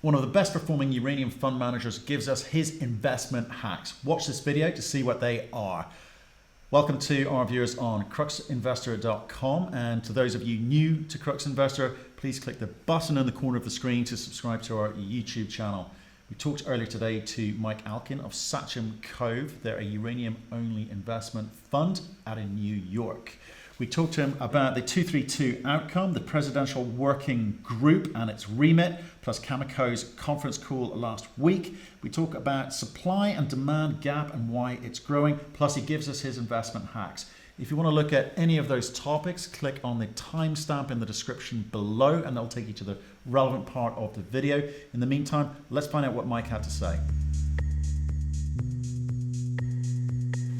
one of the best performing uranium fund managers, gives us his investment hacks. Watch this video to see what they are. Welcome to our viewers on cruxinvestor.com, and to those of you new to Crux Investor, please click the button in the corner of the screen to subscribe to our YouTube channel. We talked earlier today to Mike Alkin of Sachem Cove. They're a uranium only investment fund out in New York. We talked to him about the 232 outcome, the presidential working group and its remit, plus Cameco's conference call last week. We talk about supply and demand gap and why it's growing, plus he gives us his investment hacks. If you want to look at any of those topics, click on the timestamp in the description below and that'll take you to the relevant part of the video. In the meantime, let's find out what Mike had to say.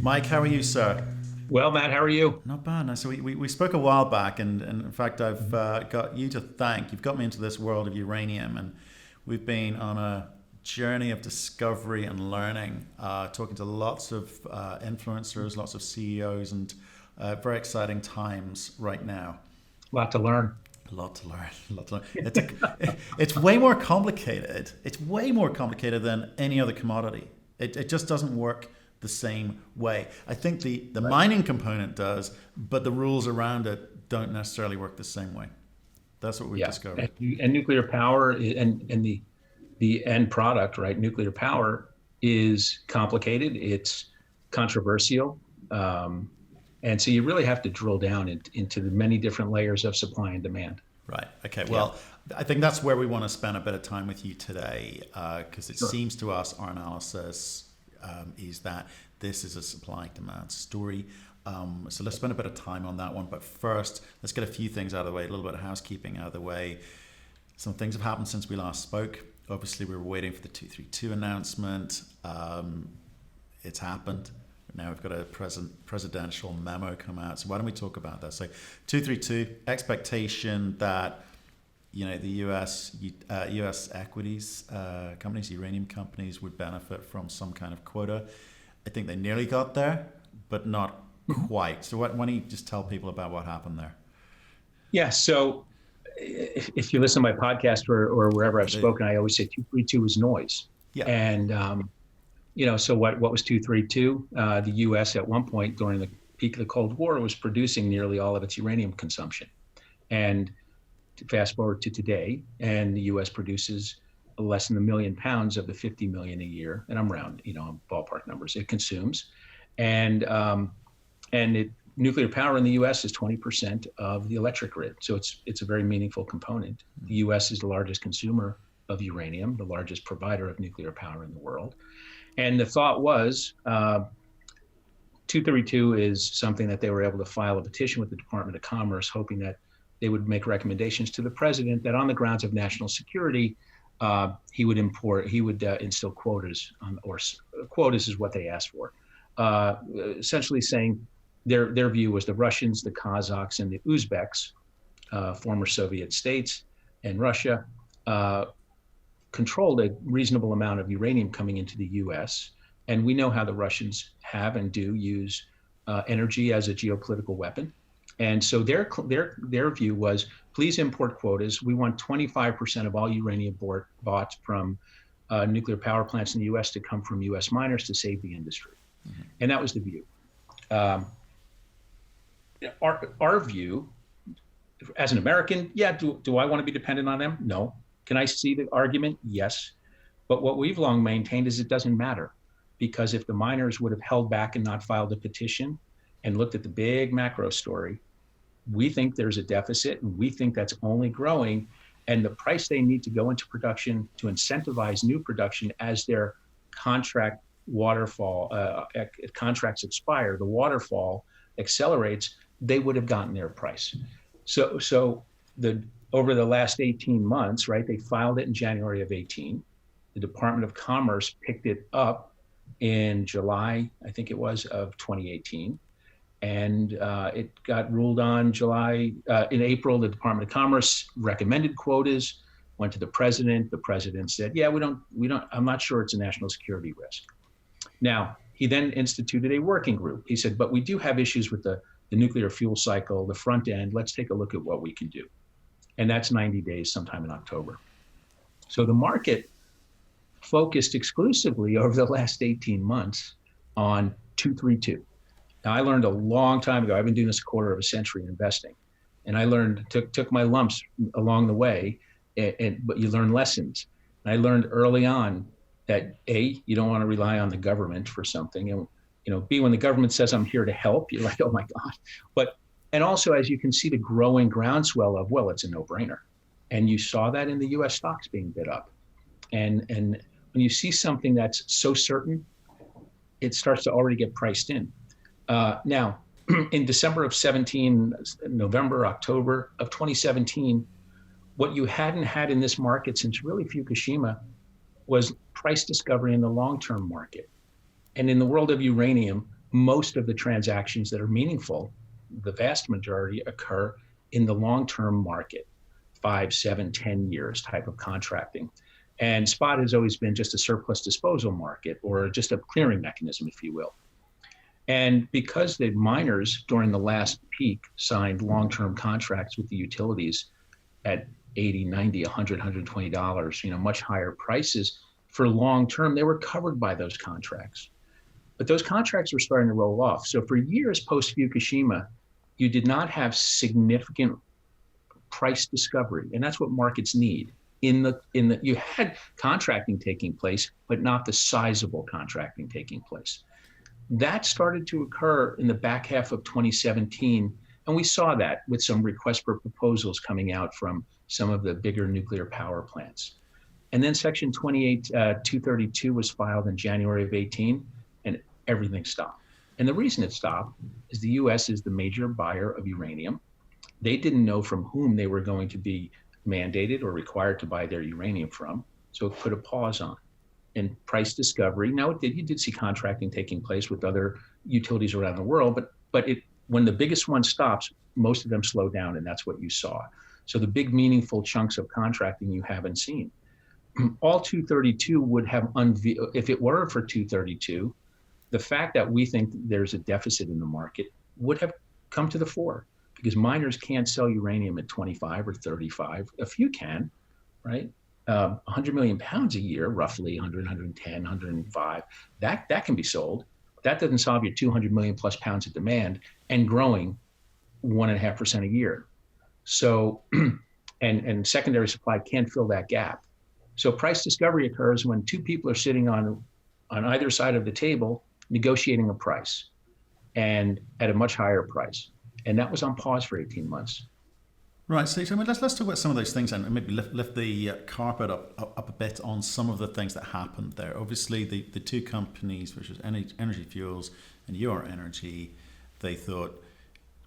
Mike, how are you, sir? Well, Matt, how are you? Not bad. So we spoke a while back, and in fact, I've got you to thank. You've got me into this world of uranium, and we've been on a journey of discovery and learning, talking to lots of influencers, lots of CEOs, and very exciting times right now. A lot to learn. A lot to learn. It's way more complicated. It's way more complicated than any other commodity. It just doesn't work the same way. I think the mining component does, but the rules around it don't necessarily work the same way. That's what we've discovered. And nuclear power and the end product, right? Nuclear power is complicated. It's controversial. And so you really have to drill down into the many different layers of supply and demand. Right. Okay. Well, I think that's where we want to spend a bit of time with you today, because it seems to us, our analysis is that this is a supply demand story. So let's spend a bit of time on that one. But first, let's get a few things out of the way, a little bit of housekeeping out of the way. Some things have happened since we last spoke. Obviously, we were waiting for the 232 announcement. It's happened. Now we've got a presidential memo come out. So why don't we talk about that? So 232, expectation that the U.S. equities companies, uranium companies, would benefit from some kind of quota. I think they nearly got there, but not quite. So why don't you just tell people about what happened there? Yeah. So if you listen to my podcast or wherever I've spoken, I always say 232 is noise. Yeah. And so what was 232? The U.S. at one point during the peak of the Cold War was producing nearly all of its uranium consumption, and fast forward to today, and the U.S. produces less than 1 million pounds of the 50 million a year, and I'm round, ballpark numbers, it consumes. And nuclear power in the U.S. is 20% of the electric grid. So it's a very meaningful component. The U.S. is the largest consumer of uranium, the largest provider of nuclear power in the world. And the thought was 232 is something that they were able to file a petition with the Department of Commerce, hoping that they would make recommendations to the president that on the grounds of national security, he would instill quotas, or quotas is what they asked for. Essentially saying their view was the Russians, the Kazakhs, and the Uzbeks, former Soviet states, and Russia, controlled a reasonable amount of uranium coming into the U.S. And we know how the Russians have and do use energy as a geopolitical weapon. And so their view was, please import quotas. We want 25% of all uranium bought from nuclear power plants in the U.S. to come from U.S. miners to save the industry. Mm-hmm. And that was the view. Our view, as an American, do I want to be dependent on them? No. Can I see the argument? Yes. But what we've long maintained is it doesn't matter, because if the miners would have held back and not filed a petition and looked at the big macro story, we think there's a deficit, and we think that's only growing. And the price they need to go into production to incentivize new production as their contracts expire, the waterfall accelerates, they would have gotten their price. So over the last 18 months, right, they filed it in January of 18. The Department of Commerce picked it up in July, I think it was, of 2018. And it got ruled on in April. The Department of Commerce recommended quotas, went to the president. The president said, I'm not sure it's a national security risk. Now, he then instituted a working group. He said, but we do have issues with the nuclear fuel cycle, the front end. Let's take a look at what we can do. And that's 90 days, sometime in October. So the market focused exclusively over the last 18 months on 232. Now, I learned a long time ago, I've been doing this a quarter of a century in investing, and I took my lumps along the way, but you learn lessons. And I learned early on that A, you don't want to rely on the government for something. And B, when the government says I'm here to help, you're like, oh my God. And also, as you can see, the growing groundswell of, well, it's a no-brainer. And you saw that in the US stocks being bid up. And when you see something that's so certain, it starts to already get priced in. Now, in December of 17, November, October of 2017, what you hadn't had in this market since really Fukushima was price discovery in the long-term market. And in the world of uranium, most of the transactions that are meaningful, the vast majority, occur in the long-term market, 5, 7, 10 years type of contracting. And spot has always been just a surplus disposal market, or just a clearing mechanism, if you will. And because the miners during the last peak signed long-term contracts with the utilities at $80, $90, $100, $120, much higher prices for long-term, they were covered by those contracts. But those contracts were starting to roll off. So for years post-Fukushima, you did not have significant price discovery, and that's what markets need. You had contracting taking place, but not the sizable contracting taking place. That started to occur in the back half of 2017, and we saw that with some requests for proposals coming out from some of the bigger nuclear power plants. And then Section 232 was filed in January of 18, and everything stopped. And the reason it stopped is the US is the major buyer of uranium. They didn't know from whom they were going to be mandated or required to buy their uranium from, so it put a pause on. And price discovery, now you did see contracting taking place with other utilities around the world, but when the biggest one stops, most of them slow down, and that's what you saw. So the big meaningful chunks of contracting you haven't seen. All 232 would have if it were for 232, the fact that we think there's a deficit in the market would have come to the fore, because miners can't sell uranium at 25 or 35. A few can, right? 100 million pounds a year, roughly 100, 110, 105, that can be sold. That doesn't solve your 200 million plus pounds of demand and growing 1.5% a year. So, and secondary supply can't fill that gap. So price discovery occurs when two people are sitting on either side of the table negotiating a price, and at a much higher price. And that was on pause for 18 months. Right, so let's talk about some of those things and maybe lift the carpet up a bit on some of the things that happened there. Obviously, the two companies, which was Energy Fuels and Your Energy, they thought,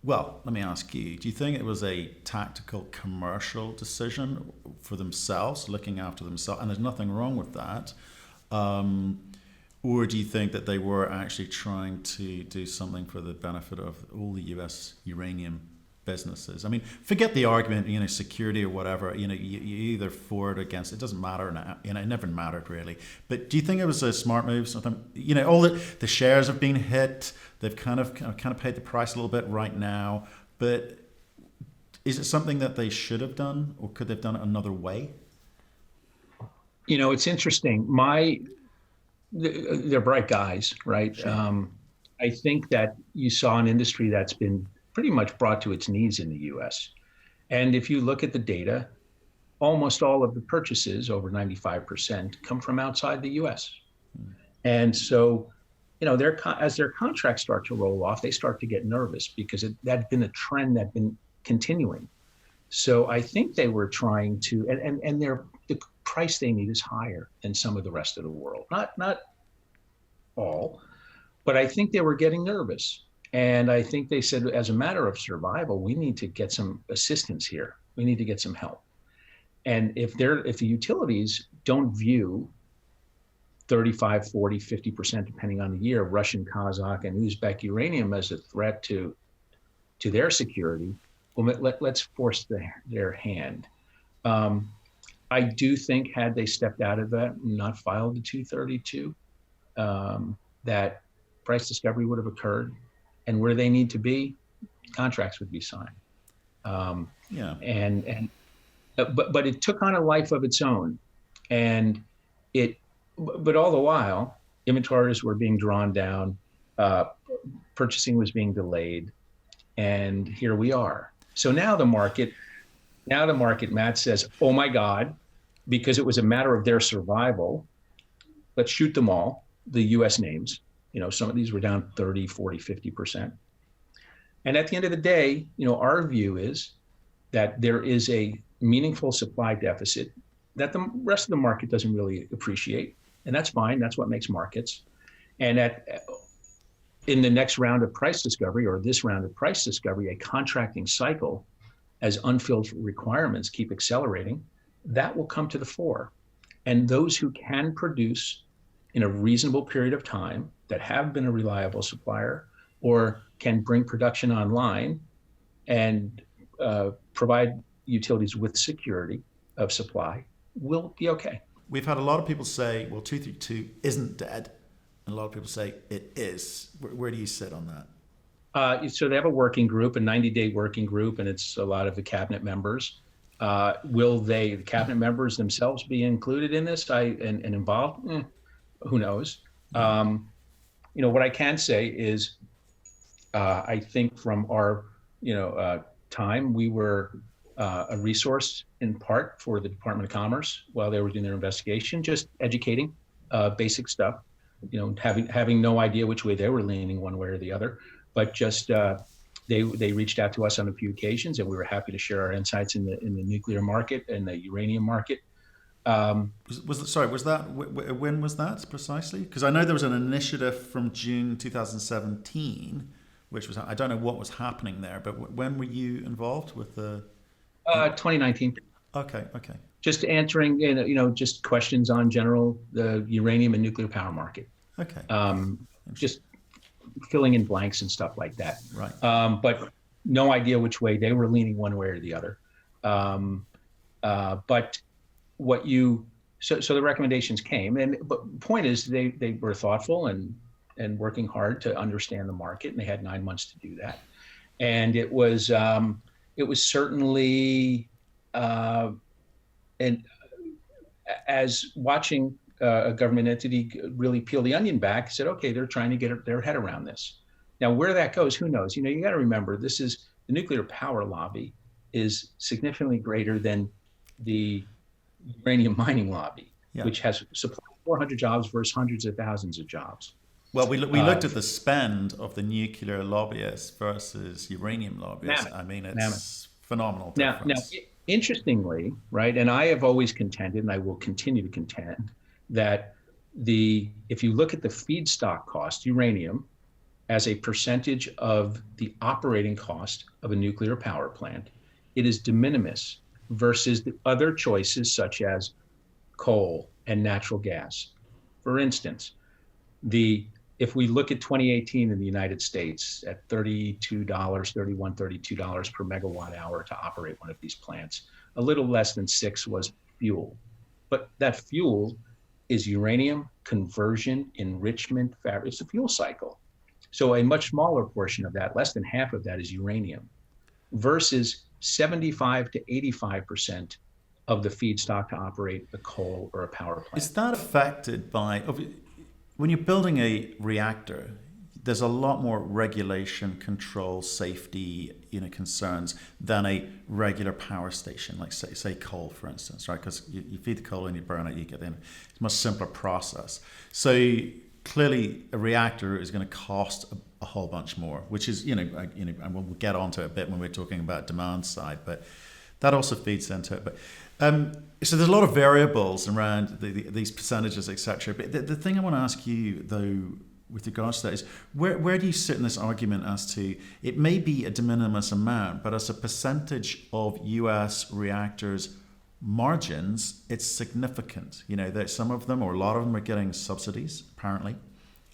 well, let me ask you, do you think it was a tactical commercial decision for themselves, looking after themselves, and there's nothing wrong with that, or do you think that they were actually trying to do something for the benefit of all the US uranium businesses? I mean, forget the argument, security or whatever, you either for it or against, it doesn't matter now, it never mattered really. But do you think it was a smart move? Something, all the shares have been hit, they've kind of paid the price a little bit right now, but is it something that they should have done, or could they've done it another way? It's interesting. They're bright guys, right? Sure. I think that you saw an industry that's been pretty much brought to its knees in the US. And if you look at the data, almost all of the purchases, over 95%, come from outside the US. And so, as their contracts start to roll off, they start to get nervous, because that's been a trend that's been continuing. So I think they were trying to, and the price they need is higher than some of the rest of the world. Not all, but I think they were getting nervous. And I think they said, as a matter of survival, we need to get some assistance here. We need to get some help. And if the utilities don't view 35, 40, 50%, depending on the year, Russian, Kazakh, and Uzbek uranium as a threat to their security, well, let's force their hand. I do think, had they stepped out of that and not filed the 232, that price discovery would have occurred, and where they need to be, contracts would be signed. But it took on a life of its own. And but all the while, inventories were being drawn down, purchasing was being delayed, and here we are. So now the market, Matt says, oh my God, because it was a matter of their survival, let's shoot them all, the US names. Some of these were down 30, 40, 50%. And at the end of the day, our view is that there is a meaningful supply deficit that the rest of the market doesn't really appreciate. And that's fine. That's what makes markets. And in the next round of price discovery, or this round of price discovery, a contracting cycle, as unfilled requirements keep accelerating, that will come to the fore. And those who can produce in a reasonable period of time, that have been a reliable supplier, or can bring production online and provide utilities with security of supply, will be okay. We've had a lot of people say, well, 232 isn't dead. And a lot of people say it is. Where do you sit on that? So they have a working group, a 90-day working group, and it's a lot of the cabinet members. Will the cabinet members themselves be included in this and involved? Who knows? What I can say is, I think from our, time, we were a resource in part for the Department of Commerce while they were doing their investigation, just educating basic stuff, having no idea which way they were leaning one way or the other, but just they reached out to us on a few occasions, and we were happy to share our insights in the nuclear market and the uranium market. When was that precisely? Because I know there was an initiative from June 2017, which was, I don't know what was happening there, but when were you involved with the? 2019. Okay. Just answering, just questions on the uranium and nuclear power market. Okay. Just filling in blanks and stuff like that. Right. But no idea which way they were leaning one way or the other. But so the recommendations came, but the point is they were thoughtful and working hard to understand the market, and they had 9 months to do that. And it was certainly, and as watching a government entity really peel the onion back, said, okay, they're trying to get their head around this. Now, where that goes, who knows? You got to remember, the nuclear power lobby is significantly greater than the uranium mining lobby, which has supplied 400 jobs versus hundreds of thousands of jobs. Well, we looked at the spend of the nuclear lobbyists versus uranium lobbyists. It's phenomenal difference. Now, interestingly, right, and I have always contended, and I will continue to contend, that if you look at the feedstock cost, uranium, as a percentage of the operating cost of a nuclear power plant, it is de minimis versus the other choices such as coal and natural gas. For instance, if we look at 2018 in the United States at $32 per megawatt hour to operate one of these plants, a little less than $6 was fuel. But that fuel is uranium conversion, enrichment, it's a fuel cycle. So a much smaller portion of that, less than half of that, is uranium, versus 75 to 85% of the feedstock to operate a coal or a power plant. Is that affected by, when you're building a reactor, there's a lot more regulation, control, safety, concerns than a regular power station, like say coal, for instance, right? Because you feed the coal and you burn it, you get in. It's a much simpler process. So clearly, a reactor is going to cost a whole bunch more, which is, and we'll get onto it a bit when we're talking about demand side, but that also feeds into it. But so there's a lot of variables around these percentages, etc. But the thing I want to ask you, though, with regards to that is, where do you sit in this argument as to, it may be a de minimis amount, but as a percentage of US reactors margins, it's significant. That some of them, or a lot of them, are getting subsidies, apparently.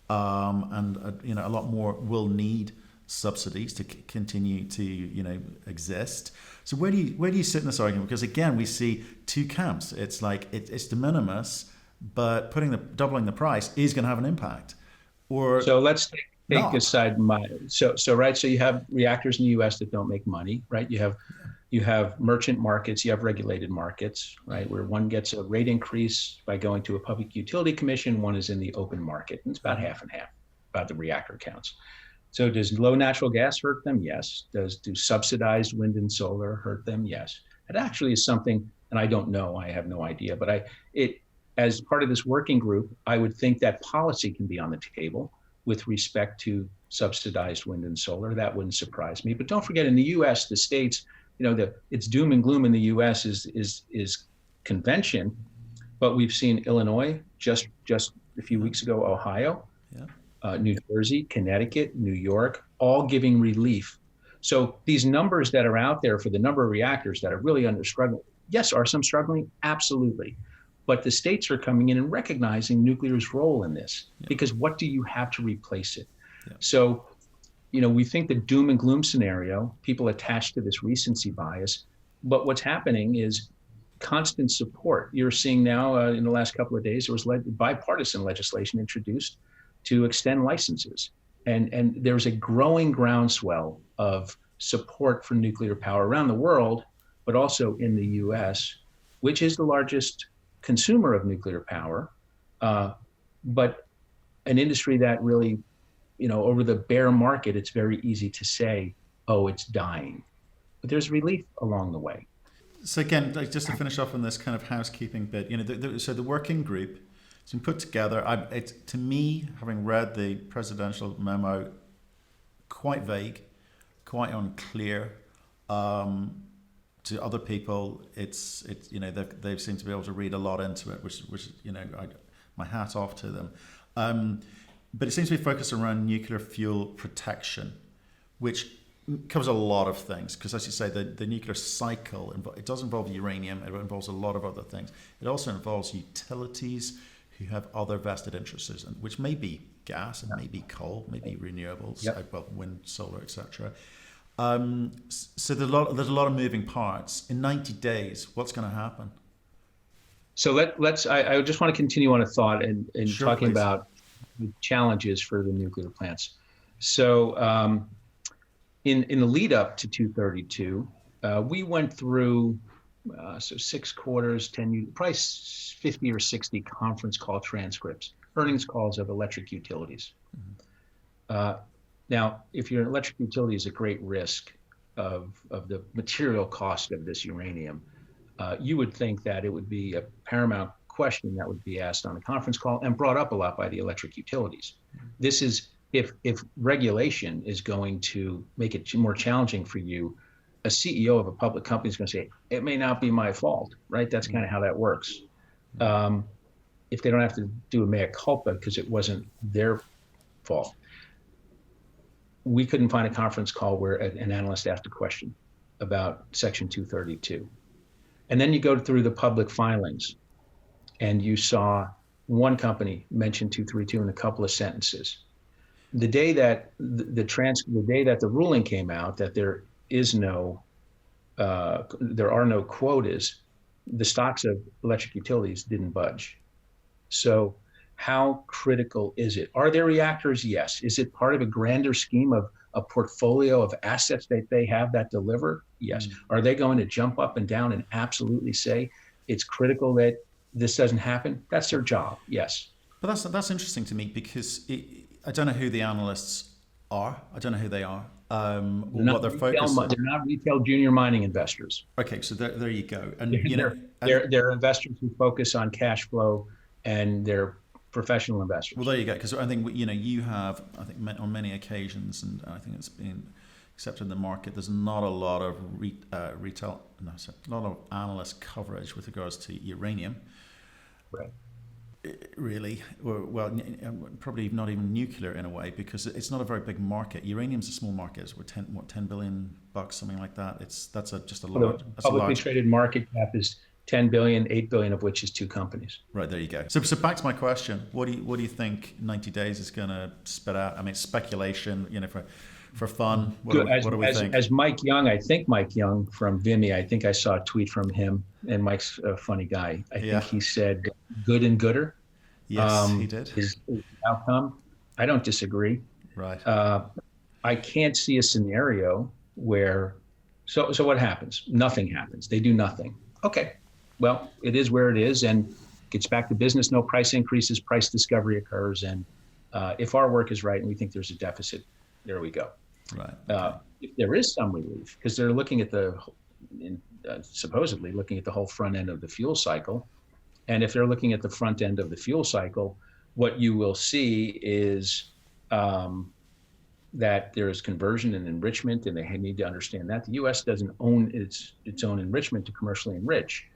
And a lot more will need subsidies to continue to exist. So where do you sit in this argument? Because again, we see two camps. It's like it's de minimis, but doubling the price is going to have an impact. So let's take aside so right. So you have reactors in the U.S. that don't make money, right? You have You have merchant markets, you have regulated markets, right? Where one gets a rate increase by going to a public utility commission, one is in the open market. And it's about half and half, about the reactor counts. So does low natural gas hurt them? Yes. Do subsidized wind and solar hurt them? Yes. It actually is something, and I don't know, I have no idea, but as part of this working group, I would think that policy can be on the table with respect to subsidized wind and solar. That wouldn't surprise me. But don't forget, in the US, the states, it's doom and gloom in the US is convention, but we've seen Illinois just a few weeks ago, Ohio, New Jersey, Connecticut, New York, all giving relief. So these numbers that are out there for the number of reactors that are really under struggle, yes, are some struggling? Absolutely. But the states are coming in and recognizing nuclear's role in this, because what do you have to replace it? So, we think the doom and gloom scenario, people attached to this recency bias, but what's happening is constant support. You're seeing now in the last couple of days, there was bipartisan legislation introduced to extend licenses. And there's a growing groundswell of support for nuclear power around the world, but also in the US, which is the largest consumer of nuclear power, but an industry that really, over the bear market, it's very easy to say, oh, it's dying. But there's relief along the way. So again, just to finish off on this kind of housekeeping bit, so the working group has been put together. To me, having read the presidential memo, quite vague, quite unclear. To other people, it's they've seemed to be able to read a lot into it, which my hat off to them. But it seems to be focused around nuclear fuel protection, which covers a lot of things. Because as you say, the nuclear cycle, it does involve uranium. It involves a lot of other things. It also involves utilities who have other vested interests, which may be gas, it may be coal, maybe renewables, wind, solar, etc. So there's a lot of moving parts. In 90 days, what's going to happen? So I just want to continue on a thought and Sure, talking please. about the challenges for the nuclear plants. So in the lead up to 232, we went through 6 quarters, probably 50 or 60 conference call transcripts, earnings calls of electric utilities. Now, if you're an electric utility, is at great risk of the material cost of this uranium, you would think that it would be a paramount question that would be asked on a conference call and brought up a lot by the electric utilities. This is if regulation is going to make it more challenging for you, a CEO of a public company is going to say, it may not be my fault, right? That's kind of how that works. If they don't have to do a mea culpa because it wasn't their fault. We couldn't find a conference call where an analyst asked a question about Section 232. And then you go through the public filings and you saw one company mention 232 in a couple of sentences. The day that the ruling came out that there are no quotas, the stocks of electric utilities didn't budge. So how critical is it? Are there reactors? Yes. Is it part of a grander scheme of a portfolio of assets that they have that deliver? Yes. Are they going to jump up and down and absolutely say it's critical that this doesn't happen? That's their job. Yes. But that's interesting to me because I don't know who the analysts are. I don't know who they are. What their focus. They're not retail junior mining investors. Okay, so there you go. And they're investors who focus on cash flow, and they're professional investors. Well, there you go. Because I think you have, I think on many occasions, and I think it's been accepted in the market. There's not a lot of not of analyst coverage with regards to uranium. Right. Really, well, probably not even nuclear in a way, because it's not a very big market. Uranium's a small market. It's $10 billion, something like that. That's just a large. Publicly traded market cap is 10 billion, 8 billion of which is 2 companies. Right, there you go. So back to my question: what do you think 90 days is going to spit out? I mean, it's speculation. For fun. What do we think? As Mike Young, I think Mike Young from Vimy, I think I saw a tweet from him, and Mike's a funny guy. I think he said good and gooder. Yes, he did. Is the outcome. I don't disagree. Right. I can't see a scenario where So what happens? Nothing happens. They do nothing. Okay. Well, it is where it is, and gets back to business. No price increases, price discovery occurs, and if our work is right and we think there's a deficit, there we go. Right. Okay. If there is some relief, because they're looking at supposedly looking at the whole front end of the fuel cycle, and if they're looking at the front end of the fuel cycle, what you will see is that there is conversion and enrichment, and they need to understand that the U.S. doesn't own its own enrichment to commercially enrich.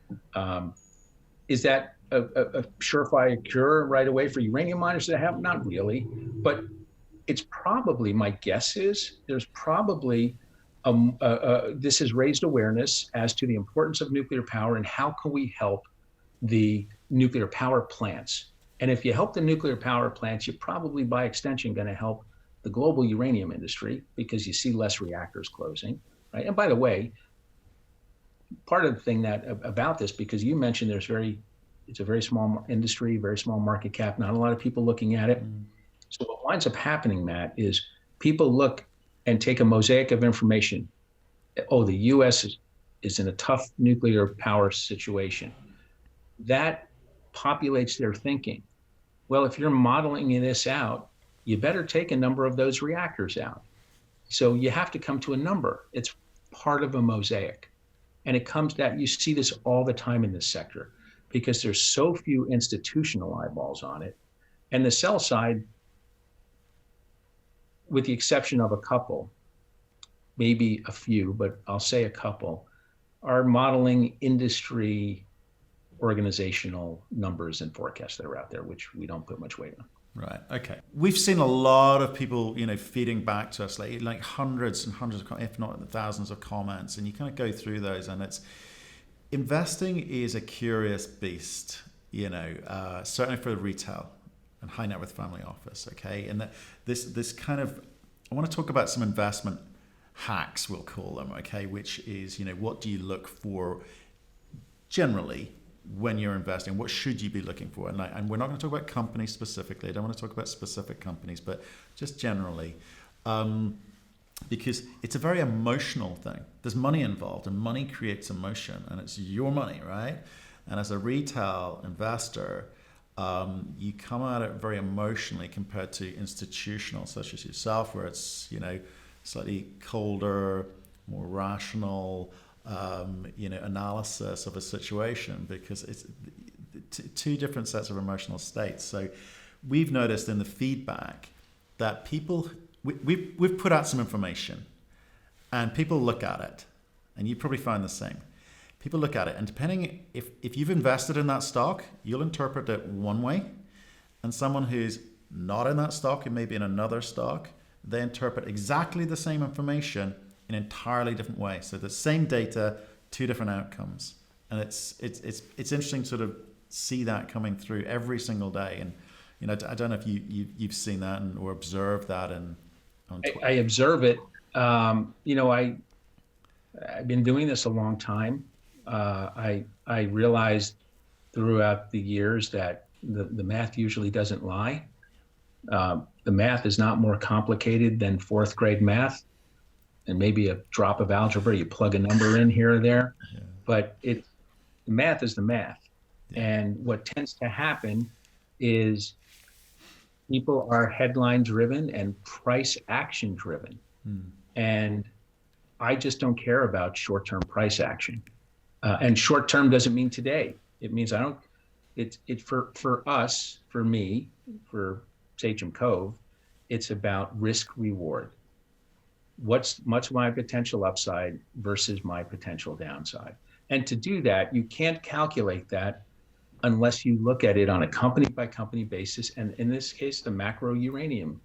Is that a surefire cure right away for uranium miners that have? Not really, but it's probably, my guess is there's probably this has raised awareness as to the importance of nuclear power and how can we help the nuclear power plants. And if you help the nuclear power plants, you're probably by extension going to help the global uranium industry, because you see less reactors closing, right? And by the way, part of the thing about this, because you mentioned it's a very small industry, very small market cap, not a lot of people looking at it. So what winds up happening, Matt, is people look and take a mosaic of information. Oh, the U.S. is in a tough nuclear power situation. That populates their thinking. Well, if you're modeling this out, you better take a number of those reactors out. So you have to come to a number. It's part of a mosaic. And it comes that you see this all the time in this sector because there's so few institutional eyeballs on it. And the sell side, with the exception of a couple, maybe a few, but I'll say a couple, are modeling industry organizational numbers and forecasts that are out there, which we don't put much weight on. Right. Okay. We've seen a lot of people, feeding back to us, like hundreds and hundreds of, if not thousands of comments, and you kind of go through those, and it's investing is a curious beast, certainly for the retail and high net worth family office. Okay. And that this kind of, I want to talk about some investment hacks, we'll call them. Okay. Which is, what do you look for generally when you're investing? What should you be looking for? And we're not going to talk about companies specifically. I don't want to talk about specific companies, but just generally, because it's a very emotional thing. There's money involved, and money creates emotion, and it's your money, right? And as a retail investor, you come at it very emotionally compared to institutional, such as yourself, where it's slightly colder, more rational, analysis of a situation, because it's two different sets of emotional states. So we've noticed in the feedback that people, we've put out some information and people look at it, and you probably find the same. People look at it, and depending if you've invested in that stock, you'll interpret it one way, and someone who's not in that stock and maybe in another stock, they interpret exactly the same information in an entirely different way. So the same data, two different outcomes. And it's interesting to sort of see that coming through every single day. And I don't know if you've seen that or observed that on Twitter. I observe it. I've been doing this a long time. I realized throughout the years that the math usually doesn't lie. The math is not more complicated than fourth grade math. And maybe a drop of algebra, you plug a number in here or there, but the math is the math. Yeah. And what tends to happen is people are headline driven and price action driven. And I just don't care about short-term price action. And short-term doesn't mean today. It means for us, for me, for Sachem Cove, it's about risk reward. What's my potential upside versus my potential downside? And to do that, you can't calculate that unless you look at it on a company by company basis. And in this case, the macro uranium.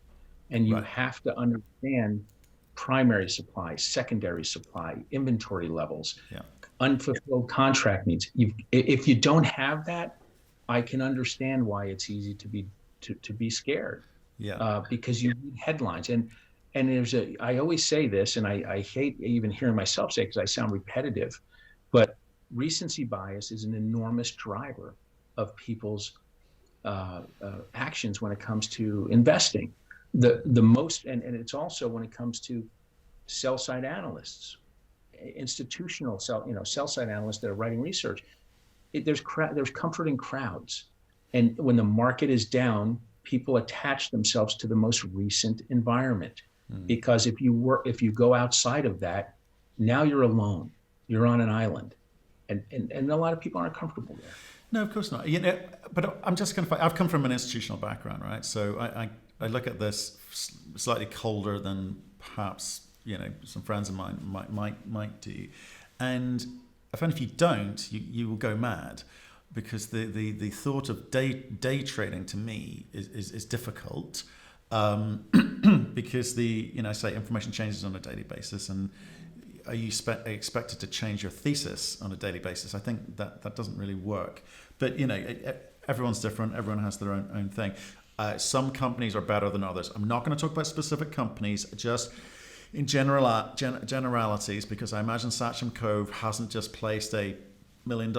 And you have to understand primary supply, secondary supply, inventory levels, unfulfilled contract needs. If you don't have that, I can understand why it's easy to be scared. Because you need headlines. And I always say this, and I hate even hearing myself say it because I sound repetitive, but recency bias is an enormous driver of people's actions when it comes to investing. The most, and it's also when it comes to sell side analysts. institutional sell side analysts that are writing research, there's comfort in crowds. And when the market is down, people attach themselves to the most recent environment. Because if you go outside of that, now you're alone. You're on an island. And a lot of people aren't comfortable there. No, of course not. But I'm just going to. I've come from an institutional background, right? So I look at this slightly colder than perhaps some friends of mine might do, and I find if you don't, you will go mad, because the thought of day trading to me is difficult, because say information changes on a daily basis, and are you expected to change your thesis on a daily basis? I think that doesn't really work. But everyone's different. Everyone has their own thing. Some companies are better than others. I'm not going to talk about specific companies, just in generalities, because I imagine Sachem Cove hasn't just placed a $1 million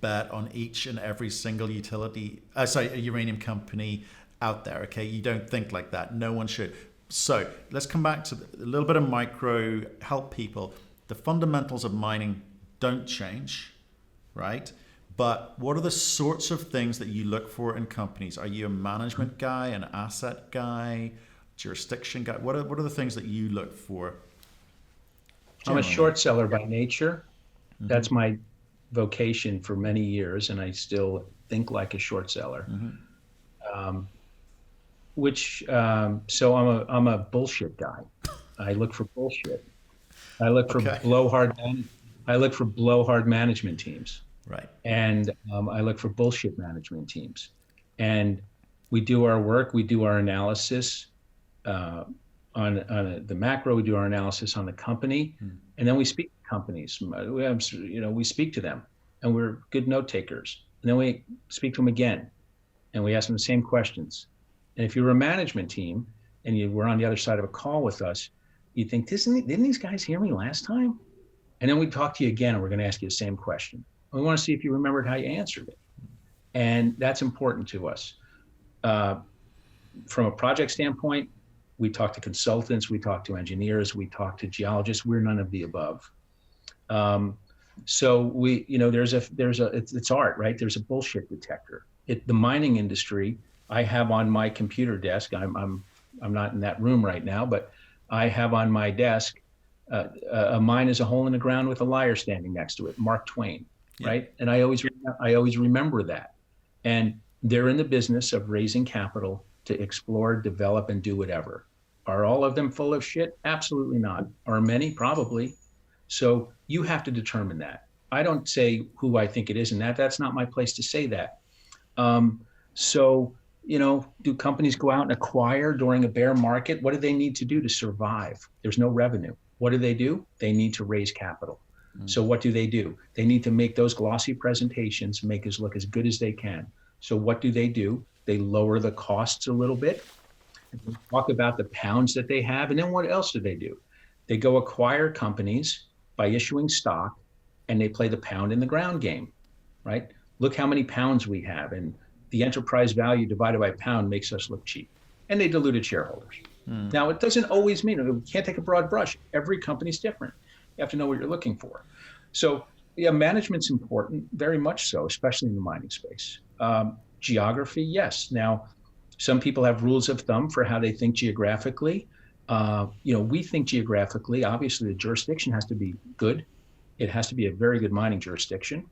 bet on each and every single uranium company out there. Okay, you don't think like that. No one should. So let's come back to a little bit of micro, help people. The fundamentals of mining don't change, right? But what are the sorts of things that you look for in companies? Are you a management guy, an asset guy, jurisdiction guy? What are the things that you look for? I'm a short seller by nature. Mm-hmm. That's my vocation for many years, and I still think like a short seller. Mm-hmm. So I'm a bullshit guy. I look for bullshit. I look for blowhard management teams. Right. And I look for bullshit management teams. And we do our work. We do our analysis on the macro. We do our analysis on the company, and then we speak to companies. We speak to them, and we're good note takers. And then we speak to them again, and we ask them the same questions. And if you're a management team and you were on the other side of a call with us, you think, didn't these guys hear me last time? And then we talk to you again, and we're going to ask you the same question. We want to see if you remembered how you answered it. And that's important to us. From a project standpoint, we talk to consultants, we talk to engineers, we talk to geologists. We're none of the above. So we, it's art, right? There's a bullshit detector. The mining industry, I have on my computer desk, I'm not in that room right now, but I have on my desk, a mine is a hole in the ground with a liar standing next to it, Mark Twain, right? And I always remember that. And they're in the business of raising capital to explore, develop, and do whatever. Are all of them full of shit? Absolutely not. Are many? Probably. So you have to determine that. I don't say who I think it is, and that's not my place to say that. Do companies go out and acquire during a bear market? What do they need to do to survive? There's no revenue. What do? They need to raise capital. So what do? They need to make those glossy presentations, make us look as good as they can. So what do? They lower the costs a little bit, talk about the pounds that they have, and then what else do? They go acquire companies by issuing stock, and they play the pound in the ground game, right? Look how many pounds we have, and the enterprise value divided by pound makes us look cheap. And they diluted shareholders. Now, it doesn't always mean, we can't take a broad brush. Every company's different. You have to know what you're looking for. So yeah, management's important, very much so, especially in the mining space. Geography, yes. Now, some people have rules of thumb for how they think geographically. We think geographically. Obviously, the jurisdiction has to be good. It has to be a very good mining jurisdiction.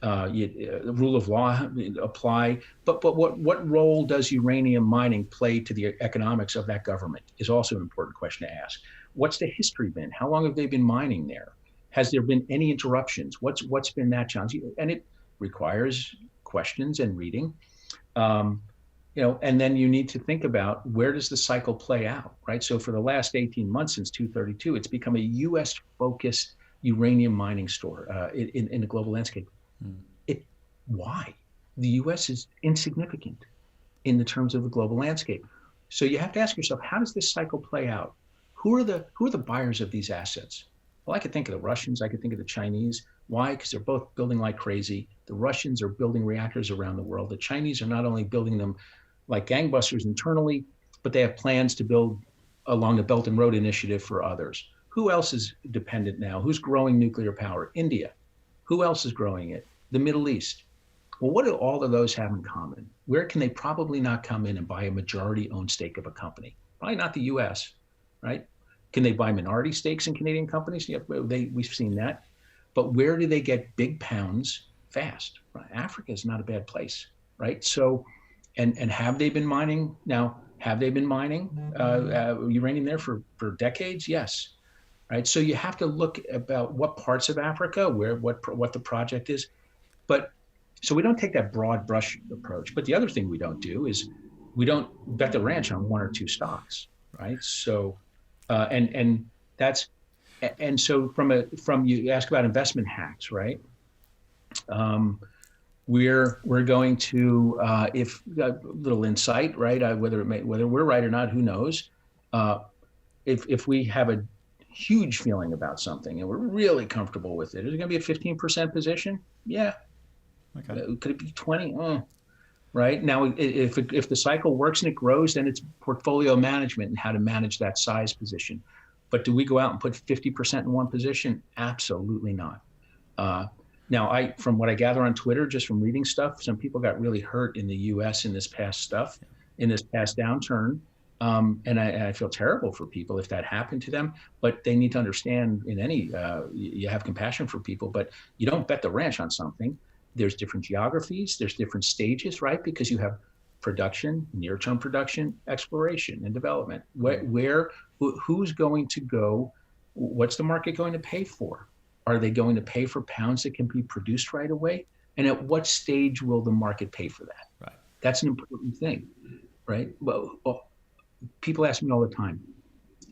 The rule of law apply, but what role does uranium mining play to the economics of that government is also an important question to ask. What's the history been? How long have they been mining there? Has there been any interruptions? What's been that challenge? And it requires questions and reading. And then you need to think about, where does the cycle play out, right? So for the last 18 months since 232, it's become a U.S. focused uranium mining store in the global landscape. Why? The U.S. is insignificant in the terms of the global landscape. So you have to ask yourself, how does this cycle play out? Who are the buyers of these assets? Well, I could think of the Russians. I could think of the Chinese. Why? Because they're both building like crazy. The Russians are building reactors around the world. The Chinese are not only building them like gangbusters internally, but they have plans to build along the Belt and Road Initiative for others. who else is dependent now? Who's growing nuclear power? India. Who else is growing it? The Middle East. Well, what do all of those have in common? Where can they probably not come in and buy a majority owned stake of a company? Probably not the US, right? Can they buy minority stakes in Canadian companies? Yeah, we've seen that. But where do they get big pounds fast? Right? Africa is not a bad place, right? So, and have they been mining? Now, have they been mining uranium there for decades? Yes, right? So you have to look about what parts of Africa, what the project is. But so we don't take that broad brush approach. But the other thing we don't do is we don't bet the ranch on one or two stocks, right? So, and that's, and so from you ask about investment hacks, right? We're going to if a little insight, right? Whether we're right or not, who knows? If we have a huge feeling about something and we're really comfortable with it, is it going to be a 15% position? Yeah. Okay. Could it be 20? Right now, if the cycle works and it grows, then it's portfolio management and how to manage that size position. But do we go out and put 50% in one position? Absolutely not. Now, from what I gather on Twitter, just from reading stuff, some people got really hurt in the U.S. in this past downturn. And I feel terrible for people if that happened to them. But they need to understand you have compassion for people, but you don't bet the ranch on something. There's different geographies, there's different stages, right? Because you have production, near-term production, exploration, and development. Who's going to go? What's the market going to pay for? Are they going to pay for pounds that can be produced right away? And at what stage will the market pay for that? Right. That's an important thing, right? Well, people ask me all the time,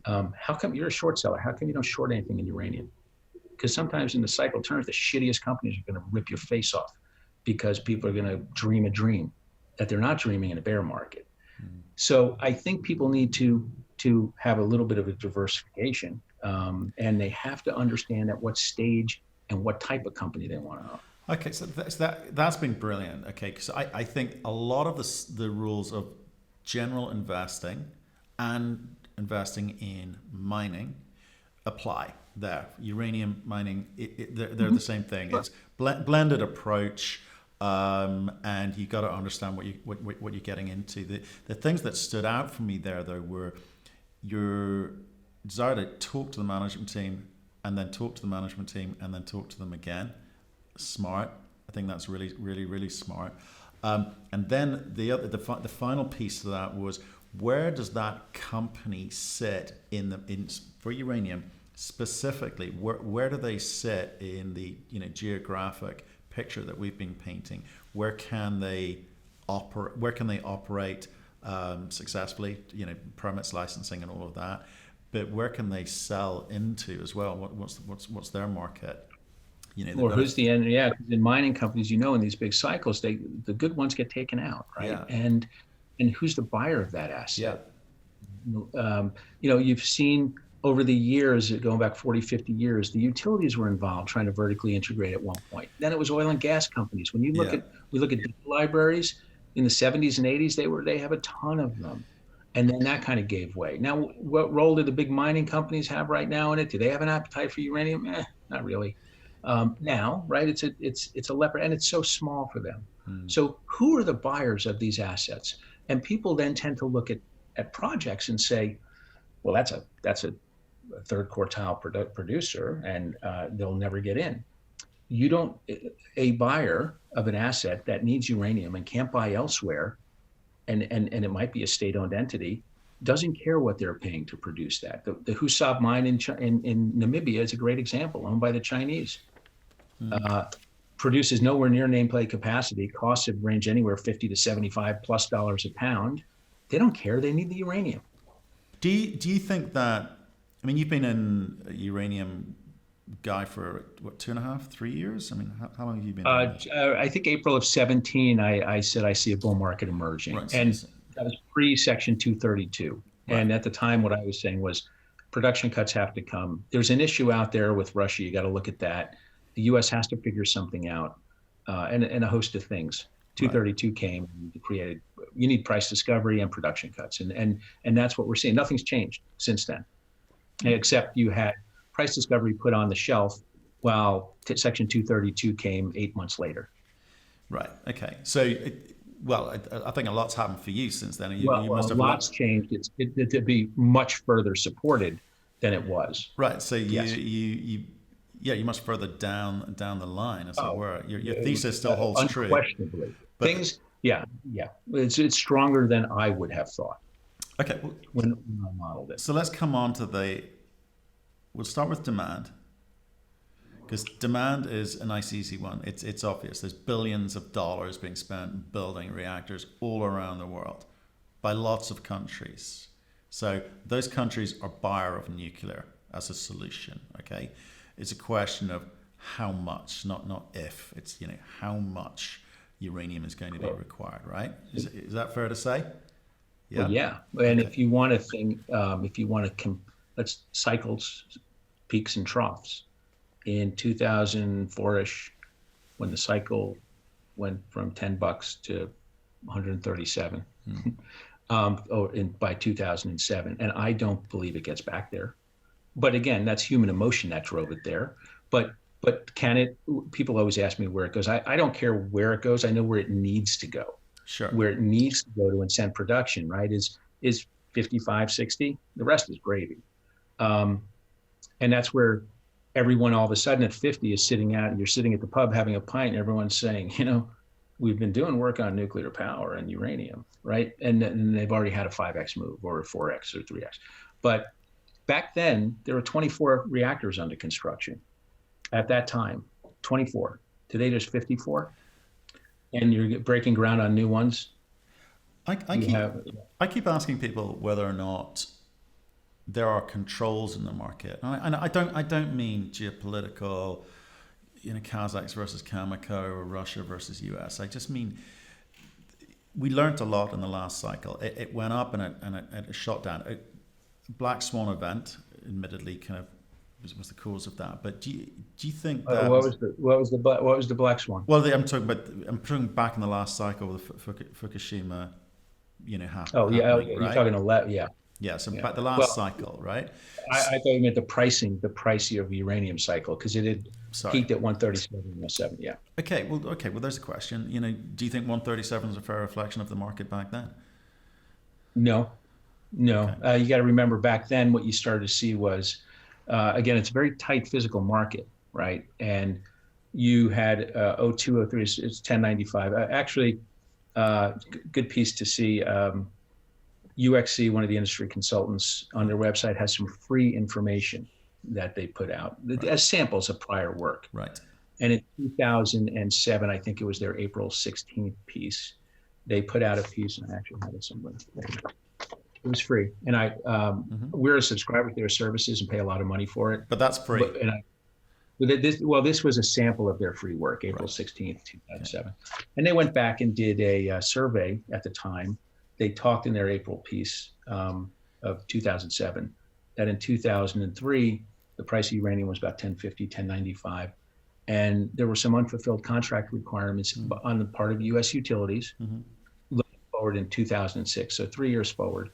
how come you're a short seller? How come you don't short anything in uranium? Because sometimes in the cycle turns, the shittiest companies are going to rip your face off because people are going to dream a dream that they're not dreaming in a bear market. So I think people need to have a little bit of a diversification, and they have to understand at what stage and what type of company they want to own. Okay, so that's been brilliant. Okay, because I think a lot of the rules of general investing and investing in mining apply there. Uranium mining, they're the same thing. It's blended approach, and you got to understand what you're getting into. The things that stood out for me there, though, were your desire to talk to the management team, and then talk to the management team, and then talk to them again. Smart. I think that's really, really, really smart. And then the final piece of that was, where does that company sit for uranium? Specifically, where do they sit in the geographic picture that we've been painting? Where can they operate successfully? Permits, licensing, and all of that. But where can they sell into as well? What's their market? Or who's the end? Yeah, because in mining companies, in these big cycles, the good ones get taken out, right? Yeah. And who's the buyer of that asset? Yeah. You've seen over the years, going back 40, 50 years, the utilities were involved trying to vertically integrate at one point. Then it was oil and gas companies. When we look at data libraries in the 70s and 80s, they have a ton of them. And then that kind of gave way. Now, what role do the big mining companies have right now in it? Do they have an appetite for uranium? Not really. Now, right? It's a leper, and it's so small for them. So who are the buyers of these assets? And people then tend to look at projects and say, well, that's a third quartile producer, and they'll never get in. A buyer of an asset that needs uranium and can't buy elsewhere, and it might be a state-owned entity, doesn't care what they're paying to produce that. The Husab mine in Namibia is a great example, owned by the Chinese. Produces nowhere near nameplate capacity. Costs have ranged anywhere $50 to $75+ a pound. They don't care. They need the uranium. Do you think that? I mean, you've been in a uranium guy for what, 2.5, 3 years? I mean, how long have you been? I think April of 17. I said I see a bull market emerging, right, and that was pre-Section 232. Right. And at the time, what I was saying was, production cuts have to come. There's an issue out there with Russia. You got to look at that. The U.S. has to figure something out, and a host of things. 232 came and created. You need price discovery and production cuts, and that's what we're seeing. Nothing's changed since then, except you had price discovery put on the shelf while Section 232 came 8 months later. Right. Okay. So, I think a lot's happened for you since then. You must have lots changed. It to be much further supported than it was. Right. So Yes. you must further down the line, as it were. Your thesis still holds true. Unquestionably. Things. Yeah. It's stronger than I would have thought. Okay. When I modeled it. So let's come on to we'll start with demand. Because demand is a nice, easy one. It's obvious. There's billions of dollars being spent building reactors all around the world by lots of countries. So those countries are buyer of nuclear as a solution. Okay, it's a question of how much, not if. It's how much uranium is going to be required. Right? Is that fair to say? Yeah. Well, yeah. And if you want to think, let's cycles, peaks and troughs. In 2004-ish, when the cycle went from $10 to 137, by 2007, and I don't believe it gets back there. But again, that's human emotion that drove it there. But can it? People always ask me where it goes. I don't care where it goes. I know where it needs to go. Sure. Where it needs to go to incent production, right? Is 55, 60. The rest is gravy, and that's where everyone all of a sudden at 50 is you're sitting at the pub having a pint and everyone's saying, we've been doing work on nuclear power and uranium, right? And they've already had a 5x move or a 4x or 3x. But back then, there were 24 reactors under construction at that time, 24. Today, there's 54. And you're breaking ground on new ones. I keep asking people whether or not there are controls in the market, and I don't mean geopolitical, Kazakhs versus Cameco or Russia versus US. I just mean we learned a lot in the last cycle. It went up and it shot down. A black swan event, admittedly, kind of was the cause of that. But do you think that what was the black swan? Well, I'm talking back in the last cycle with Fukushima, happening. You're right? talking 11, yeah. Yeah, so back the last cycle, right? I thought you meant the price of the uranium cycle, because it had peaked at 137 and 07. Yeah. Okay. Well, there's a question. Do you think 137 is a fair reflection of the market back then? No. Okay. You got to remember back then what you started to see was, again, it's a very tight physical market, right? And you had 02, 03, it's 1095. Actually, good piece to see. UXC, one of the industry consultants, on their website has some free information that they put out as samples of prior work. Right. And in 2007, I think it was their April 16th piece, they put out a piece, and I actually have it somewhere. It was free, and we're a subscriber to their services and pay a lot of money for it. But that's free. This was a sample of their free work, April 16th, 2007. Okay. And they went back and did a survey at the time. They talked in their April piece of 2007 that in 2003, the price of uranium was about 1050, 1095. And there were some unfulfilled contract requirements on the part of U.S. utilities looking forward in 2006, so 3 years forward.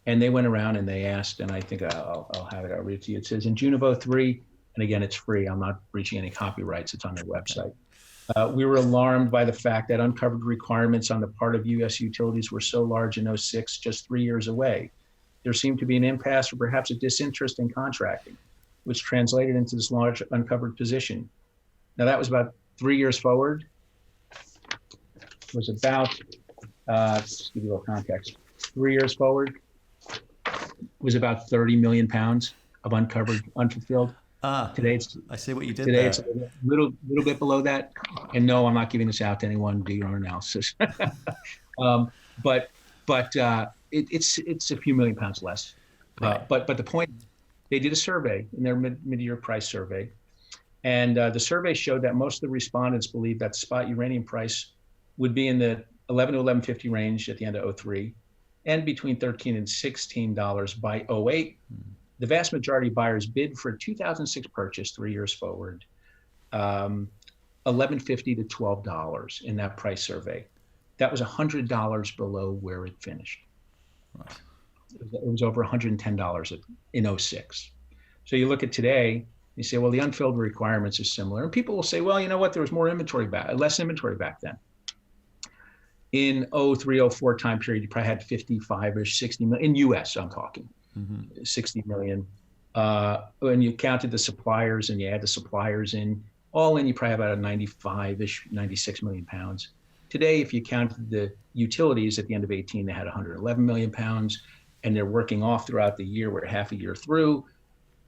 And they went around and they asked, and I think I'll have it, I'll read it to you. It says, in June of 03, and again, it's free, I'm not breaching any copyrights, it's on their website. We were alarmed by the fact that uncovered requirements on the part of U.S. utilities were so large in 06, just 3 years away. There seemed to be an impasse or perhaps a disinterest in contracting, which translated into this large uncovered position. Now that was about 3 years forward. It was about, just give you a little context, 3 years forward was about 30 million pounds of uncovered, unfulfilled. Today I see what you did today there. It's a little bit below that. And no, I'm not giving this out to anyone. Do your own analysis. But it's a few million pounds less. Right. But the point, they did a survey in their mid-year price survey, and the survey showed that most of the respondents believed that the spot uranium price would be in the 11 to 1150 range at the end of 03, and between $13 and $16 by 08. The vast majority of buyers bid for a 2006 purchase 3 years forward, $11.50 to $12 in that price survey. That was $100 below where it finished. Right. It was over $110 in 06. So you look at today, you say, well, the unfilled requirements are similar. And people will say, well, you know what? There was less inventory back then. In 03, 04 time period, you probably had 55-ish, 60 million, in US, I'm talking, 60 million. When you counted the suppliers and you add the suppliers in, all in, you probably have about a 95-ish, 96 million pounds. Today, if you counted the utilities at the end of 18, they had 111 million pounds, and they're working off throughout the year. We're half a year through,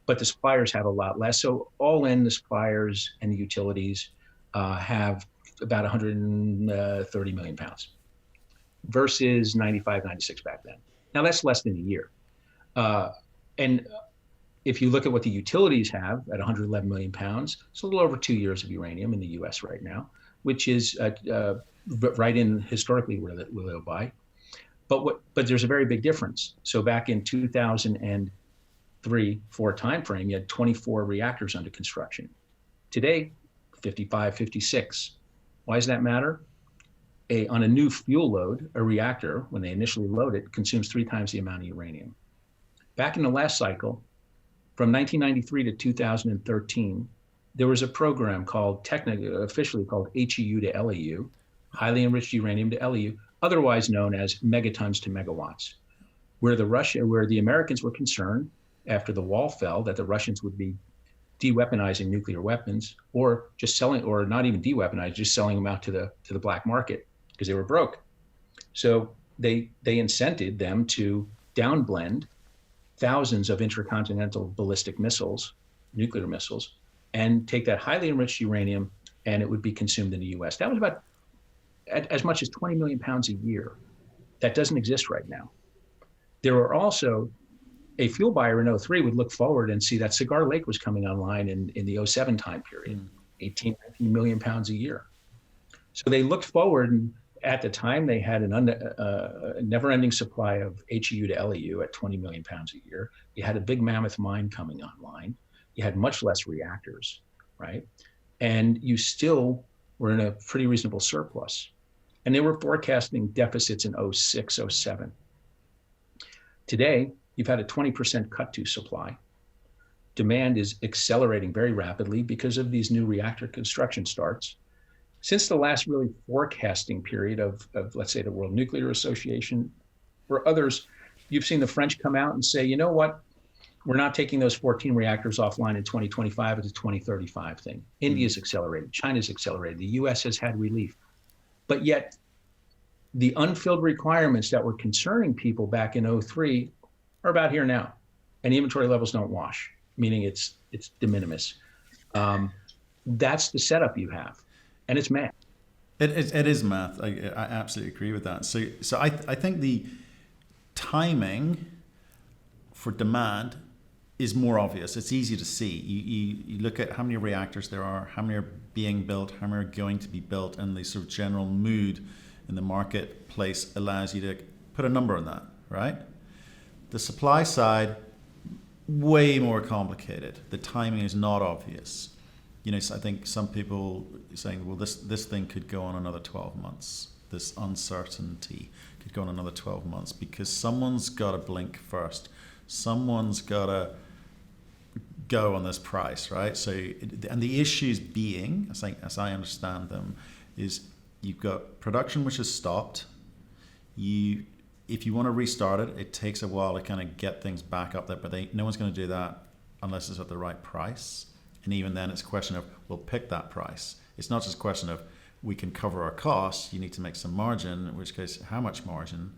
but the suppliers have a lot less. So all in, the suppliers and the utilities have about 130 million pounds versus 95, 96 back then. Now that's less than a year. And if you look at what the utilities have at 111 million pounds, it's a little over 2 years of uranium in the US right now, which is right in historically where they'll buy. But there's a very big difference. So back in 2003-4 timeframe, you had 24 reactors under construction. Today, 55, 56. Why does that matter? On a new fuel load, a reactor, when they initially load it, consumes 3 times the amount of uranium. Back in the last cycle, from 1993 to 2013, there was a program officially called HEU to LEU, highly enriched uranium to LEU, otherwise known as megatons to megawatts, where the Americans were concerned after the wall fell that the Russians would be de-weaponizing nuclear weapons, or just selling, or not even de-weaponized, just selling them out to the black market because they were broke. So they incented them to downblend thousands of intercontinental ballistic missiles, nuclear missiles, and take that highly enriched uranium, and it would be consumed in the US. That was about as much as 20 million pounds a year. That doesn't exist right now. There were also, a fuel buyer in 03 would look forward and see that Cigar Lake was coming online in the 07 time period, 18, 19 million pounds a year. So they looked forward, and at the time they had a never-ending supply of HEU to LEU at 20 million pounds a year. You had a big mammoth mine coming online. You had much less reactors, right? And you still were in a pretty reasonable surplus. And they were forecasting deficits in 06, 07. Today, you've had a 20% cut to supply. Demand is accelerating very rapidly because of these new reactor construction starts. Since the last really forecasting period of let's say, the World Nuclear Association or others, you've seen the French come out and say, you know what? We're not taking those 14 reactors offline in 2025. It's a 2035 thing. India's accelerated. China's accelerated. The US has had relief. But yet, the unfilled requirements that were concerning people back in 03 are about here now. And the inventory levels don't wash, meaning it's de minimis. That's the setup you have. And it's math. It is math. I absolutely agree with that. So I think the timing for demand is more obvious. It's easy to see. You look at how many reactors there are, how many are being built, how many are going to be built, and the sort of general mood in the marketplace allows you to put a number on that, right? The supply side, way more complicated. The timing is not obvious. You know, so I think some people are saying, well, this thing could go on another 12 months. This uncertainty could go on another 12 months because someone's got to blink first. Someone's got to go on this price, right? So, and the issues being, as I understand them, is you've got production which has stopped. If you want to restart it, it takes a while to kind of get things back up there, but no one's going to do that unless it's at the right price. And even then, it's a question of, we'll pick that price. It's not just a question of, we can cover our costs, you need to make some margin, in which case, how much margin,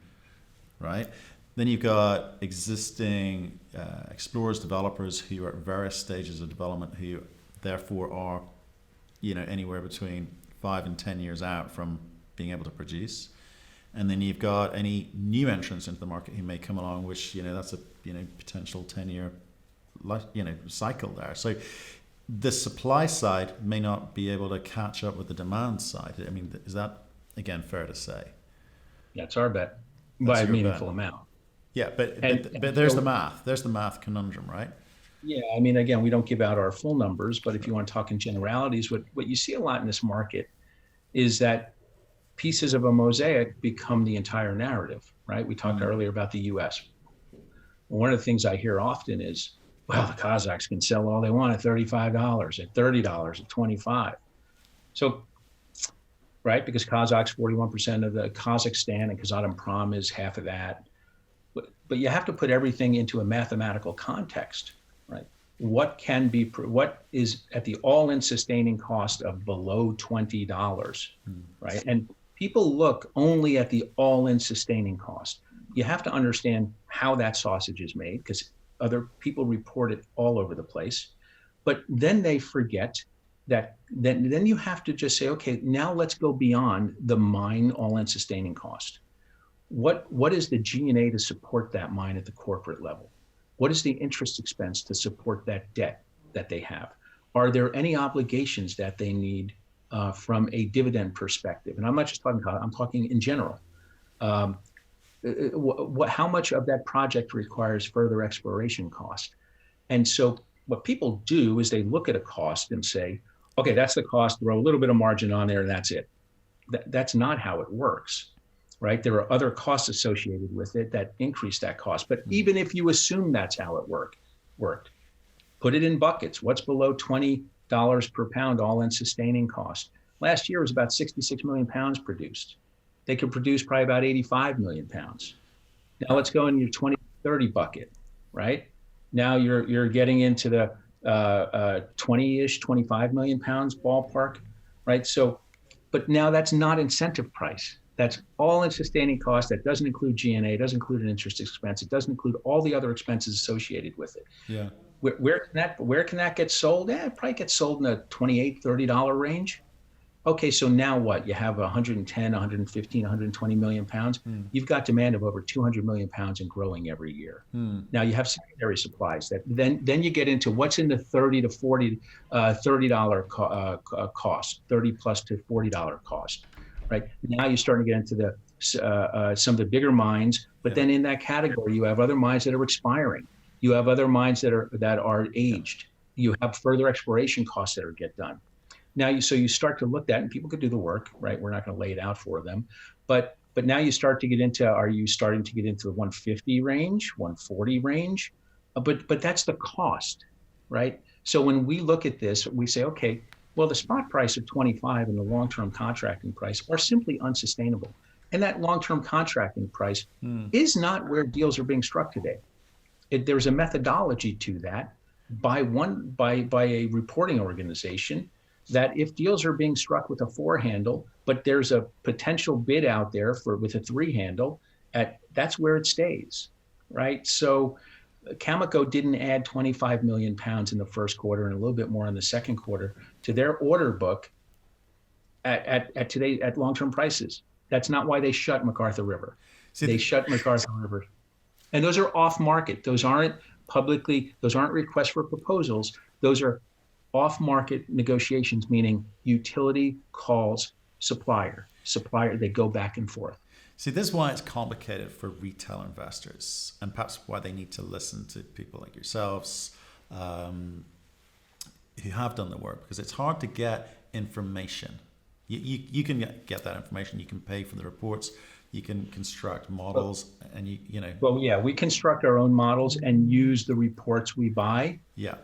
right? Then you've got existing explorers, developers who are at various stages of development who therefore are, you know, anywhere between 5 and 10 years out from being able to produce. And then you've got any new entrants into the market who may come along, which, you know, that's a, you know, potential 10-year, you know, cycle there. So the supply side may not be able to catch up with the demand side. I mean, is that, again, fair to say? That's our bet, by a meaningful amount. Yeah, but there's the math. There's the math conundrum, right? Yeah, I mean, again, we don't give out our full numbers, but if you want to talk in generalities, what you see a lot in this market is that pieces of a mosaic become the entire narrative, right? We talked earlier about the US. One of the things I hear often is, Well, the Kazakhs can sell all they want at $35, at $30, at 25. So, right, because Kazakhs 41% of the Kazakhstan, and Kazatomprom is half of that. But you have to put everything into a mathematical context, right? What is at the all-in sustaining cost of below $20, right? And people look only at the all-in sustaining cost. You have to understand how that sausage is made, because other people report it all over the place. But then they forget that then you have to just say, okay, now let's go beyond the mine all-in sustaining cost. What is the G&A to support that mine at the corporate level? What is the interest expense to support that debt that they have? Are there any obligations that they need from a dividend perspective? And I'm not just talking about, I'm talking in general. How much of that project requires further exploration cost? And so what people do is they look at a cost and say, okay, that's the cost, throw a little bit of margin on there, and that's it. That's not how it works, right? There are other costs associated with it that increase that cost. But even if you assume that's how it worked, put it in buckets. What's below $20 per pound all-in sustaining cost? Last year was about 66 million pounds produced. They could produce probably about 85 million pounds. Now let's go in your 2030 bucket, right? Now you're getting into the 20-ish, 25 million pounds ballpark, right? So, but now that's not incentive price. That's all in sustaining cost. That doesn't include G&A, doesn't include an interest expense. It doesn't include all the other expenses associated with it. Yeah. Where can that get sold? It probably gets sold in a $28, $30 range. Okay, so now what? You have 110, 115, 120 million pounds. You've got demand of over 200 million pounds and growing every year. Now you have secondary supplies that then you get into what's in the 30 to 40, $30 cost, 30 plus to $40 cost, right? Now you're starting to get into the some of the bigger mines, but then in that category you have other mines that are expiring. You have other mines that are aged. You have further exploration costs that get done. Now you start to look at, and people could do the work, right? We're not going to lay it out for them, but now you start to get into, are you starting to get into the 150 range, 140 range? But that's the cost, right? So when we look at this, we say, okay, well, the spot price of 25 and the long-term contracting price are simply unsustainable. And that long-term contracting price is not where deals are being struck today. There's a methodology to that by a reporting organization, that if deals are being struck with a 4 handle, but there's a potential bid out there with a 3 handle, that's where it stays, right? So Cameco didn't add 25 million pounds in the first quarter and a little bit more in the second quarter to their order book at today at long-term prices. That's not why they shut McArthur River. They shut McArthur River. And those are off market. Those aren't requests for proposals. Those are off-market negotiations, meaning utility calls supplier, they go back and forth. See, this is why it's complicated for retail investors, and perhaps why they need to listen to people like yourselves who have done the work, because it's hard to get information. You can get that information. You can pay for the reports. You can construct models, and you know. Well, yeah, we construct our own models and use the reports we buy. Yeah.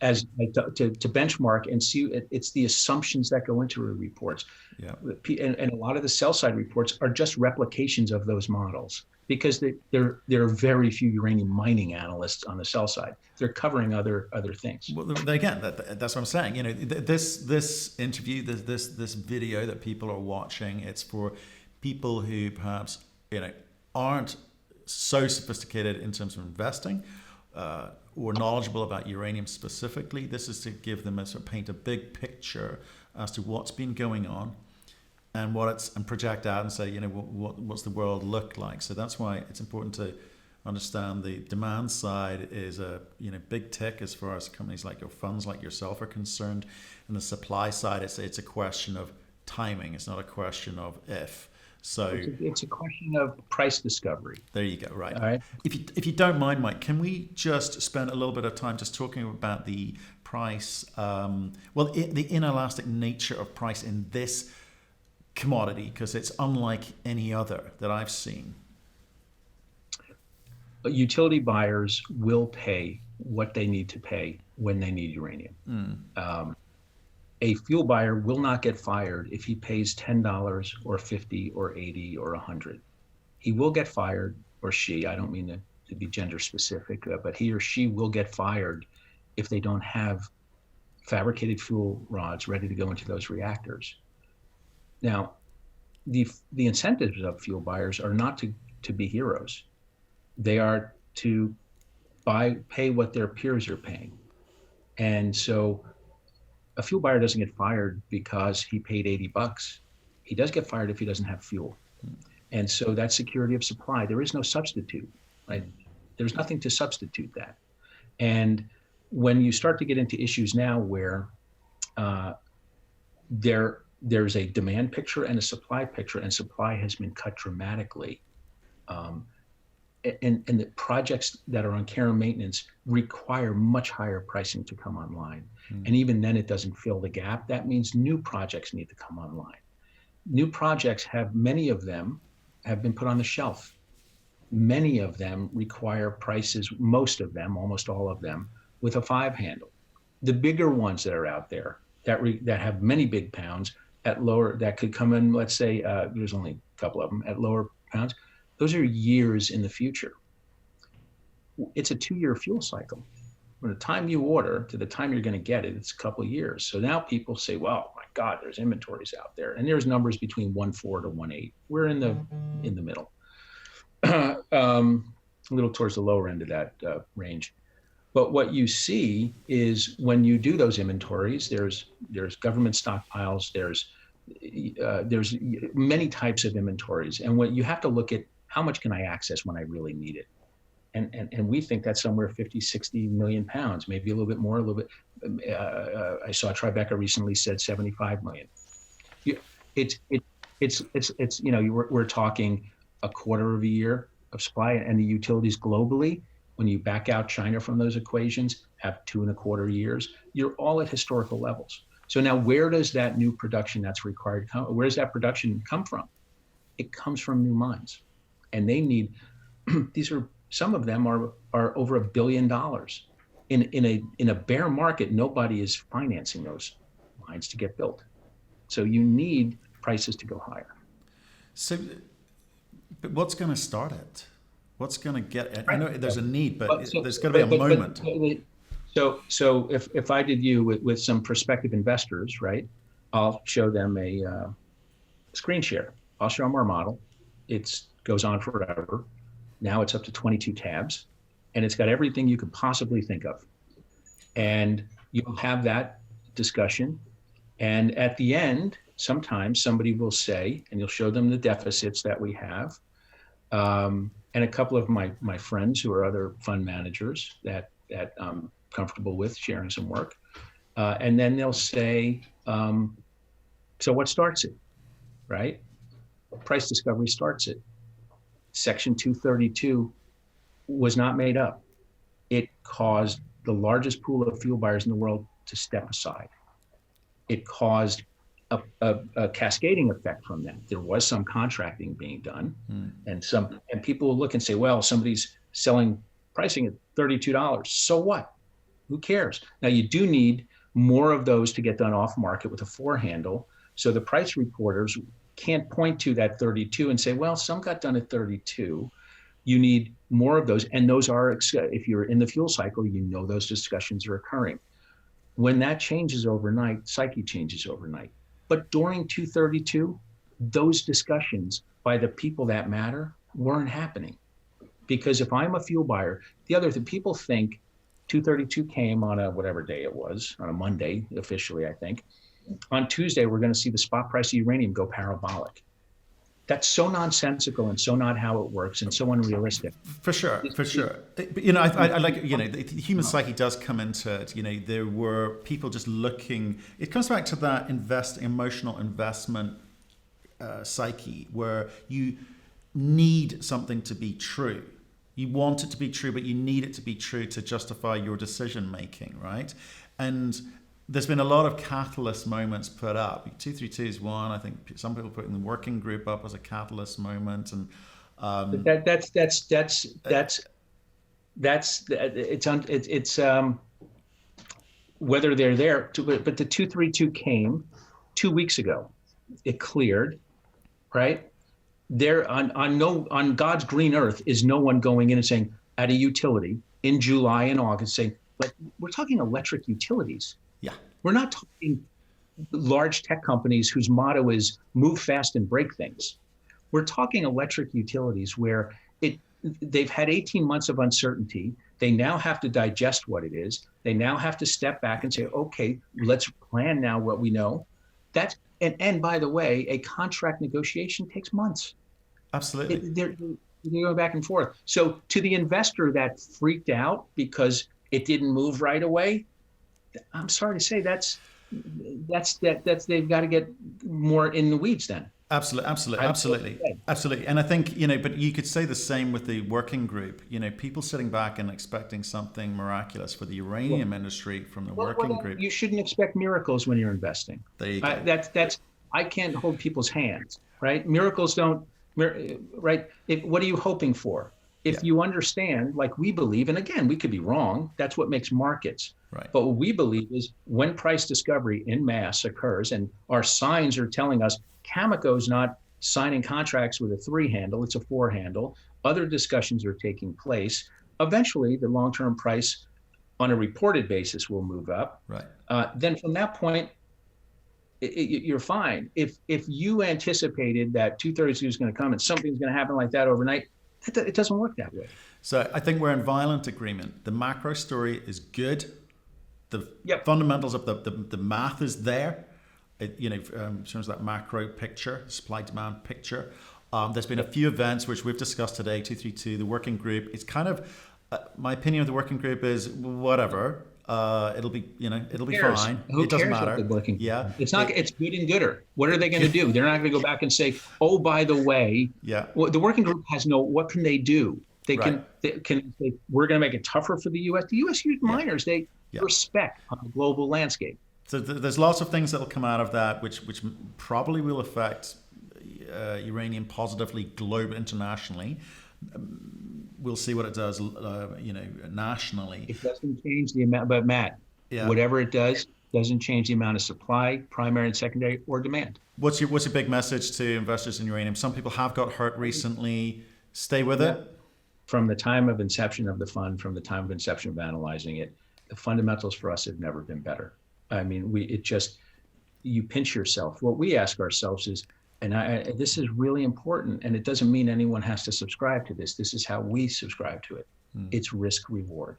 As to benchmark and see, it's the assumptions that go into the reports. Yeah. And a lot of the sell side reports are just replications of those models, because there are very few uranium mining analysts on the sell side. They're covering other things. Well, again, that's what I'm saying. You know, this interview, this video that people are watching, it's for people who perhaps aren't so sophisticated in terms of investing. Or knowledgeable about uranium specifically. This is to give them paint a big picture as to what's been going on and and project out and say, what's the world look like. So that's why it's important to understand the demand side is a big tick as far as companies like your funds like yourself are concerned, and the supply side it's a question of timing. It's not a question of if. So it's a question of price discovery. There you go. Right. All right. If you don't mind, Mike, can we just spend a little bit of time just talking about the price? The inelastic nature of price in this commodity, because it's unlike any other that I've seen. Utility buyers will pay what they need to pay when they need uranium. A fuel buyer will not get fired if he pays $10 or 50 or 80 or 100. He will get fired, or she, I don't mean to be gender specific, but he or she will get fired if they don't have fabricated fuel rods ready to go into those reactors. Now, the incentives of fuel buyers are not to be heroes. They are to pay what their peers are paying. And so a fuel buyer doesn't get fired because he paid $80. He does get fired if he doesn't have fuel. And so that's security of supply. There is no substitute, right? There's nothing to substitute that. And when you start to get into issues now where there's a demand picture and a supply picture, and supply has been cut dramatically, and the projects that are on care and maintenance require much higher pricing to come online. And even then it doesn't fill the gap. That means new projects need to come online. New projects many of them have been put on the shelf. Many of them require prices, most of them, almost all of them, with a 5 handle. The bigger ones that are out there that have many big pounds at lower, that could come in, let's say, there's only a couple of them at lower pounds. Those are years in the future. It's a 2-year fuel cycle. From the time you order to the time you're going to get it, it's a couple of years. So now people say, well, my God, there's inventories out there. And there's numbers between 1.4 to 1.8. We're in the middle. A little towards the lower end of that range. But what you see is when you do those inventories, there's government stockpiles, there's many types of inventories. And what you have to look at, how much can I access when I really need it? And we think that's somewhere 50, 60 million pounds, maybe a little bit more, a little bit. I saw Tribeca recently said 75 million. It's we're talking a quarter of a year of supply, and the utilities globally, when you back out China from those equations, have 2.25 years. You're all at historical levels. So now where does that new production that's required come? Where does that production come from? It comes from new mines. And they need, some of them are over $1 billion. In a bear market, nobody is financing those mines to get built. So you need prices to go higher. So, but what's going to start it? What's going to get it? I know there's a need, but there's going to be a moment. So if I did you with some prospective investors, right, I'll show them a screen share. I'll show them our model. It goes on forever. Now it's up to 22 tabs, and it's got everything you could possibly think of. And you'll have that discussion. And at the end, sometimes somebody will say, and you'll show them the deficits that we have. And a couple of my friends who are other fund managers that I'm comfortable with sharing some work. And then they'll say, so what starts it, right? Price discovery starts it. Section 232 was not made up. It caused the largest pool of fuel buyers in the world to step aside. It caused a cascading effect from that. There was some contracting being done, and people will look and say, well, somebody's selling pricing at $32. So what? Who cares? Now you do need more of those to get done off market with a 4 handle. So the price reporters can't point to that 32 and say, well, some got done at 32. You need more of those. And those are, if you're in the fuel cycle, you know those discussions are occurring. When that changes overnight, psyche changes overnight. But during 232, those discussions by the people that matter weren't happening. Because if I'm a fuel buyer, the other thing, people think 232 came on a whatever day it was, on a Monday, officially, I think. On Tuesday, we're going to see the spot price of uranium go parabolic. That's so nonsensical and so not how it works and so unrealistic. For sure. But, you know, I like, you know, the human psyche does come into it. You know, there were people just looking. It comes back to that emotional investment psyche where you need something to be true. You want it to be true, but you need it to be true to justify your decision making, right? And there's been a lot of catalyst moments put up. 232 is one. I think some people putting the working group up as a catalyst moment, and that's it's whether they're there. But the 232 came 2 weeks ago. It cleared, right? There on God's green earth is no one going in and saying at a utility in July and August saying, like, we're talking electric utilities. Yeah. We're not talking large tech companies whose motto is move fast and break things. We're talking electric utilities where they've had 18 months of uncertainty. They now have to digest what it is. They now have to step back and say, okay, let's plan now what we know. And by the way, a contract negotiation takes months. Absolutely. They're going back and forth. So to the investor that freaked out because it didn't move right away, I'm sorry to say that's they've got to get more in the weeds then. Absolutely. And I think, but you could say the same with the working group. People sitting back and expecting something miraculous for the uranium industry from the working group. You shouldn't expect miracles when you're investing. There you go. I can't hold people's hands, right? Miracles don't, right? What are you hoping for? If you understand, like we believe, and again, we could be wrong. That's what makes markets. Right. But what we believe is when price discovery in mass occurs, and our signs are telling us Cameco's not signing contracts with a 3 handle, it's a 4 handle. Other discussions are taking place. Eventually, the long-term price on a reported basis will move up. Right. Then from that point, you're fine. If you anticipated that 232 is going to come and something's going to happen like that overnight, it doesn't work that way. So I think we're in violent agreement. The macro story is good. The fundamentals of the math is there. In terms of that macro picture, supply demand picture. There's been a few events which we've discussed today. 232, the working group. It's kind of my opinion of the working group is whatever. It'll be fine. It doesn't matter. Yeah, it's not. It's good and gooder. What are they going to do? They're not going to go back and say, "Oh, by the way, well, the working group has no. What can they do? They can say, we're going to make it tougher for the U.S. The U.S. miners, they respect on the global landscape. So there's lots of things that will come out of that, which probably will affect uranium positively, globally, internationally. We'll see what it does, nationally. It doesn't change the amount, but Matt, whatever it does, doesn't change the amount of supply, primary and secondary, or demand. What's your big message to investors in uranium? Some people have got hurt recently. Stay with it. From the time of inception of the fund, from the time of inception of analyzing it, the fundamentals for us have never been better. I mean, you pinch yourself. What we ask ourselves is, and this is really important, and it doesn't mean anyone has to subscribe to this. This is how we subscribe to it. It's risk reward.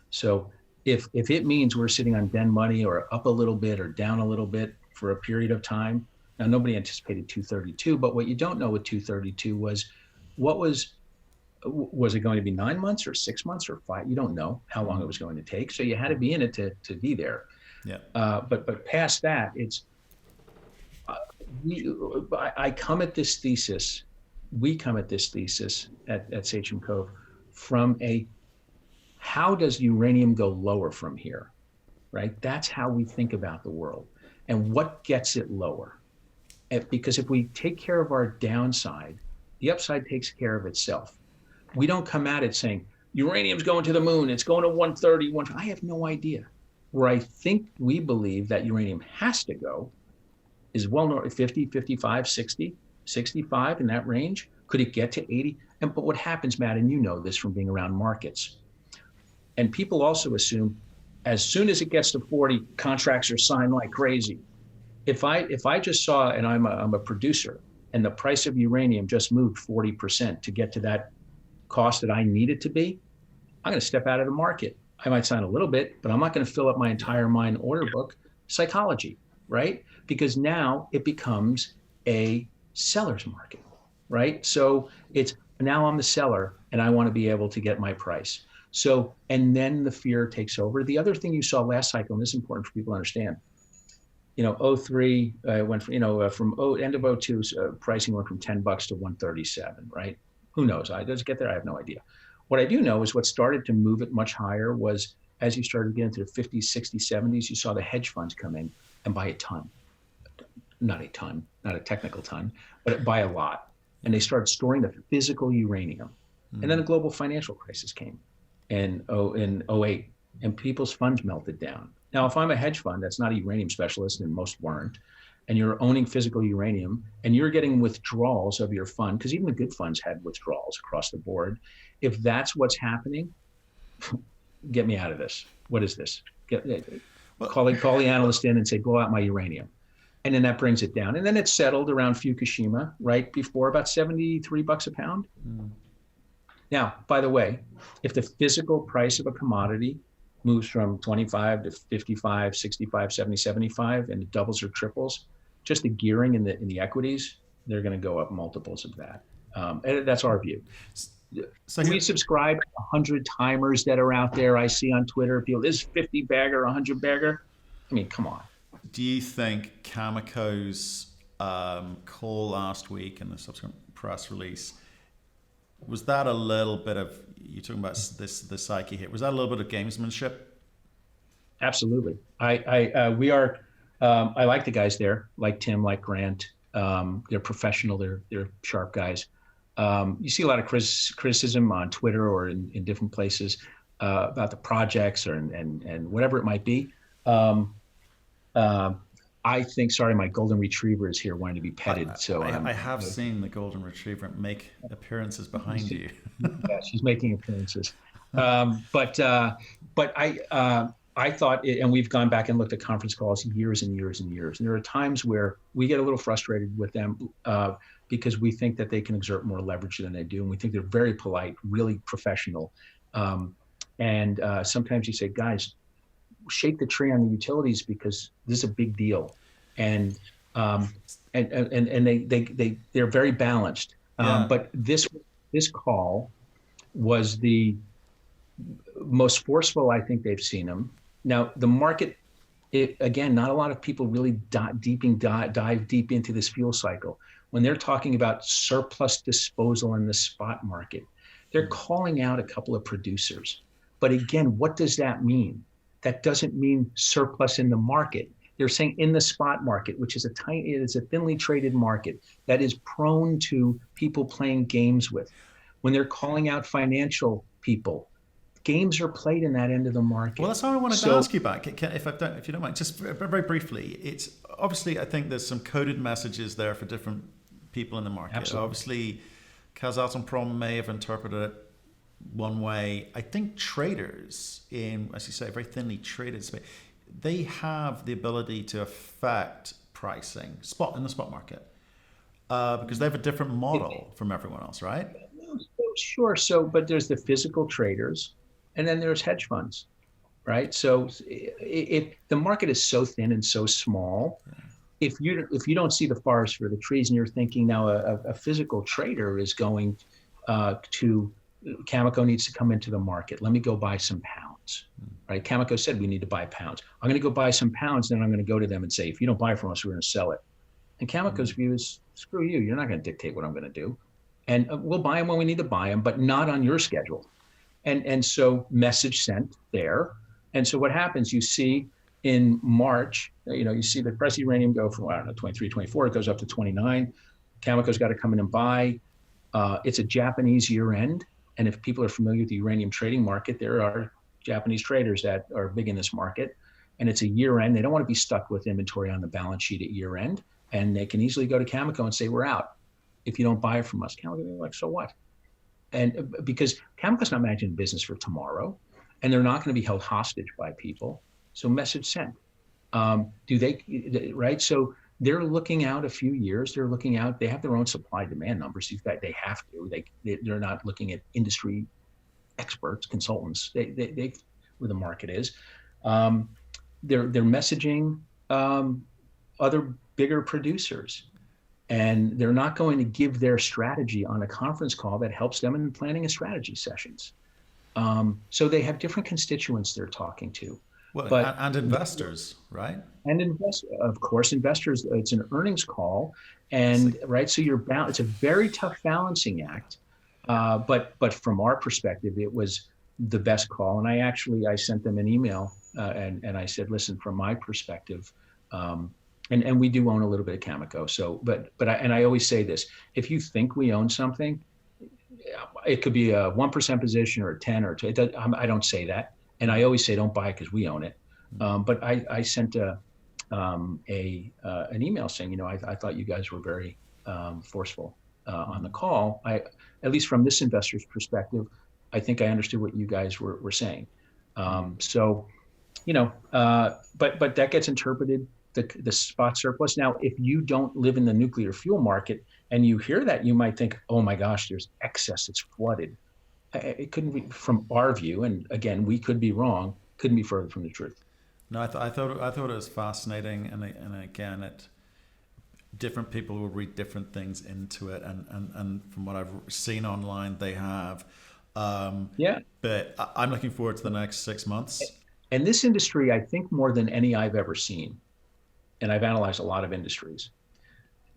So if it means we're sitting on den money or up a little bit or down a little bit for a period of time, now nobody anticipated 232, but what you don't know with 232 was it going to be 9 months or 6 months or 5? You don't know how long it was going to take. So you had to be in it to be there. Yeah. But past that, it's I come at this thesis. We come at this thesis at Sachem Cove from how does uranium go lower from here, right? That's how we think about the world, and what gets it lower. Because if we take care of our downside, the upside takes care of itself. We don't come at it saying uranium's going to the moon, it's going to 130, 120. I have no idea. Where I think we believe that uranium has to go is well north 50, 55, 60, 65 in that range. Could it get to 80? But what happens, Matt, and you know this from being around markets, and people also assume as soon as it gets to 40, contracts are signed like crazy. If I just saw, and I'm a producer, and the price of uranium just moved 40% to get to that cost that I need it to be, I'm going to step out of the market. I might sign a little bit, but I'm not going to fill up my entire mine order book. Psychology, right? Because now it becomes a seller's market, right? So now I'm the seller and I want to be able to get my price. So, and then the fear takes over. The other thing you saw last cycle, and this is important for people to understand, 03 went from, from end of 02, pricing went from $10 to 137, right? Who knows? Does it get there? I have no idea. What I do know is what started to move it much higher was as you started to get into the 50s, 60s, 70s, you saw the hedge funds come in and buy a ton. Not a ton, not a technical ton, but buy a lot. And they started storing the physical uranium. And then the global financial crisis came. in '08, and people's funds melted down. Now, if I'm a hedge fund that's not a uranium specialist, and most weren't, and you're owning physical uranium and you're getting withdrawals of your fund, because even the good funds had withdrawals across the board. If that's what's happening, get me out of this. What is this? Call the analyst in and say, blow out my uranium. And then that brings it down. And then it settled around Fukushima, right before about $73 a pound. Mm. Now, by the way, if the physical price of a commodity moves from 25 to 55, 65, 70, 75, and it doubles or triples, just the gearing in the equities, they're going to go up multiples of that. And that's our view. So we subscribe to 100 timers that are out there. I see on Twitter, people, this 50 bagger, 100 bagger. I mean, come on. Do you think Cameco's call last week and the subsequent press release, was that a little bit of, you're talking about the psyche here, was that a little bit of gamesmanship? Absolutely. We are, I like the guys there, like Tim, like Grant. They're professional, they're sharp guys. You see a lot of criticism on Twitter or in different places about the projects and whatever it might be. I think, sorry, my golden retriever is here wanting to be petted. I have seen the golden retriever make appearances behind you. Yeah, she's making appearances. But I thought, and we've gone back and looked at conference calls years and years and years. And there are times where we get a little frustrated with them because we think that they can exert more leverage than they do. And we think they're very polite, really professional. And sometimes you say, guys, shake the tree on the utilities because this is a big deal. And they're very balanced. Yeah. But this call was the most forceful I think they've seen them. Now, the market, again, not a lot of people really dive deep into this fuel cycle. When they're talking about surplus disposal in the spot market, they're calling out a couple of producers. But again, what does that mean? That doesn't mean surplus in the market. They're saying in the spot market, which is a thinly traded market that is prone to people playing games with. When they're calling out financial people, games are played in that end of the market. Well, that's what I wanted to ask you about, if you don't mind, just very briefly. It's obviously, I think there's some coded messages there for different people in the market. Absolutely. Obviously, Kazatomprom may have interpreted it one way. I think traders in, as you say, very thinly traded space, they have the ability to affect pricing in the spot market because they have a different model from everyone else, right? Sure. But there's the physical traders, and then there's hedge funds, right? So the market is so thin and so small. Yeah. If you don't see the forest for the trees, and you're thinking now a physical trader is going to Cameco needs to come into the market. Let me go buy some pounds, right? Cameco said we need to buy pounds. I'm going to go buy some pounds, then I'm going to go to them and say, if you don't buy from us, we're going to sell it. And Cameco's view is, screw you. You're not going to dictate what I'm going to do. And we'll buy them when we need to buy them, but not on your schedule. And so message sent there. And so what happens, you see in March, you see the price of uranium go from, 23, 24, it goes up to 29. Cameco's got to come in and buy. It's a Japanese year end. And if people are familiar with the uranium trading market, there are Japanese traders that are big in this market. And it's a year end. They don't want to be stuck with inventory on the balance sheet at year end. And they can easily go to Cameco and say, we're out if you don't buy from us. Cameco will be like, so what? And because Cameco's not managing business for tomorrow, and they're not going to be held hostage by people. So message sent. Right? So they're looking out a few years. They're looking out. They have their own supply demand numbers. They have to. They're not looking at industry experts, consultants. They where the market is. They're messaging other bigger producers, and they're not going to give their strategy on a conference call that helps them in planning a strategy sessions. So they have different constituents they're talking to. Well, and investors, right? And of course, investors. It's an earnings call, and right. So you're bound. It's a very tough balancing act. But from our perspective, it was the best call. And I sent them an email and I said, listen, from my perspective, and we do own a little bit of Cameco. So, but I always say this: if you think we own something, it could be a 1% position or a 10 or 2. I don't say that. And I always say, don't buy it because we own it. But I sent an email saying, I thought you guys were very forceful on the call. At least from this investor's perspective, I think I understood what you guys were saying. But that gets interpreted, the spot surplus. Now, if you don't live in the nuclear fuel market and you hear that, you might think, oh my gosh, there's excess, it's flooded. It couldn't be, from our view, and again, we could be wrong, couldn't be further from the truth. No, I thought it was fascinating, and again, different people will read different things into it, and from what I've seen online, they have. But I'm looking forward to the next 6 months. And this industry, I think, more than any I've ever seen, and I've analyzed a lot of industries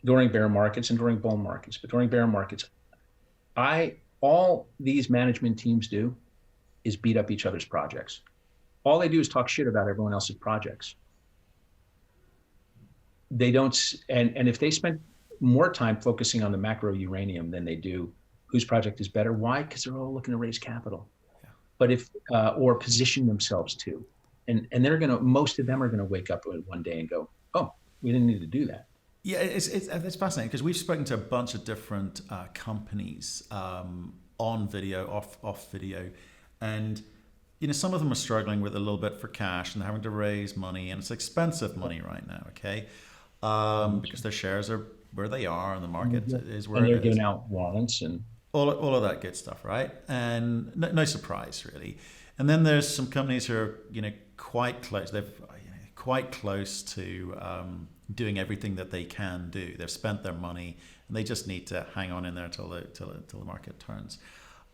during bear markets and during bull markets, but during bear markets, all these management teams do is beat up each other's projects. All they do is talk shit about everyone else's projects. They don't, and if they spent more time focusing on the macro uranium than they do whose project is better, why? Because they're all looking to raise capital. Yeah. But or position themselves to, and most of them are gonna wake up one day and go, oh, we didn't need to do that. Yeah, it's fascinating because we've spoken to a bunch of different companies on video, off video, and some of them are struggling with a little bit for cash and having to raise money, and it's expensive money right now. Okay, because their shares are where they are, and the market is where and they're giving out warrants and all of that good stuff, right? And no surprise really. And then there's some companies who are quite close. They've quite close to doing everything that they can do. They've spent their money and they just need to hang on in there till the market turns.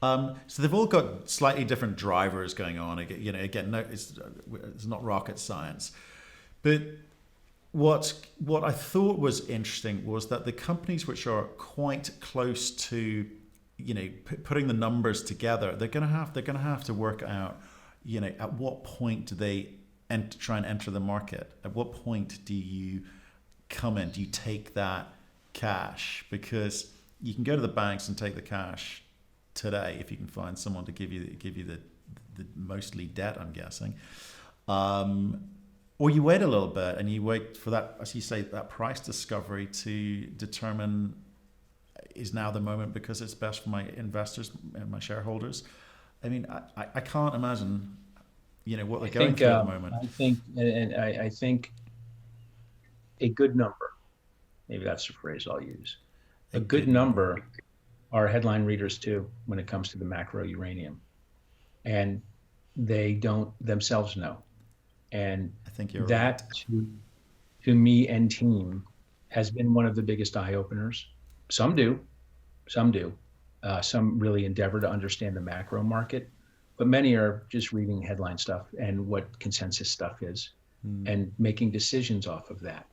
So they've all got slightly different drivers going on. Again, no, it's not rocket science. But what I thought was interesting was that the companies which are quite close to putting the numbers together, they're going to have to work out at what point do they try and enter the market. At what point do you come in? Do you take that cash? Because you can go to the banks and take the cash today if you can find someone to give you the mostly debt, I'm guessing. Or you wait a little bit and you wait for that, as you say, that price discovery to determine is now the moment because it's best for my investors and my shareholders. I mean, I can't imagine what they're going through at the moment. I think a good number, maybe that's the phrase I'll use. A good number are headline readers too when it comes to the macro uranium, and they don't themselves know. And I think you're that right. to me and team has been one of the biggest eye openers. Some do. Some really endeavor to understand the macro market, but many are just reading headline stuff and what consensus stuff is and making decisions off of that.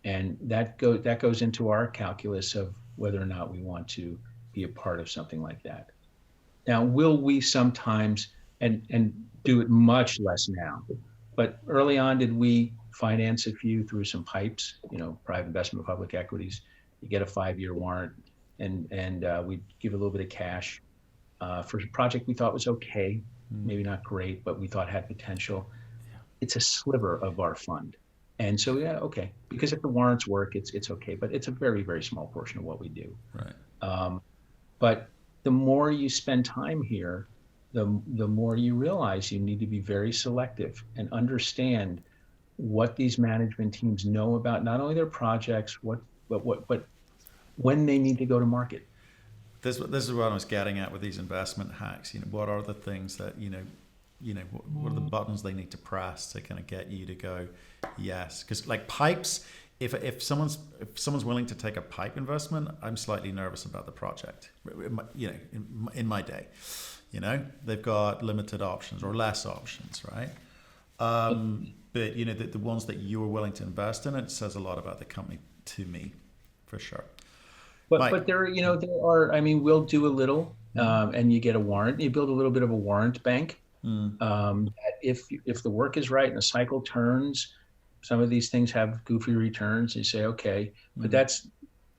And that goes into our calculus of whether or not we want to be a part of something like that. Now, will we sometimes, and do it much less now, but early on, did we finance a few through some pipes, private investment, public equities? You get a 5-year warrant, and we give a little bit of cash for a project we thought was okay, maybe not great, but we thought had potential. Yeah. It's a sliver of our fund. And so, yeah, okay, because if the warrants work, it's okay, but it's a very, very small portion of what we do. Right. But the more you spend time here, the more you realize you need to be very selective and understand what these management teams know about not only their projects, but when they need to go to market. This is what I was getting at with these investment hacks. What are the things that what are the buttons they need to press to kind of get you to go yes? Because like pipes, if someone's willing to take a pipe investment, I'm slightly nervous about the project. In my day, they've got limited options or less options, right? But the ones that you were willing to invest in, it says a lot about the company to me, for sure. But there are. I mean, we'll do a little, and you get a warrant. You build a little bit of a warrant bank. If the work is right and the cycle turns, some of these things have goofy returns. You say okay, but that's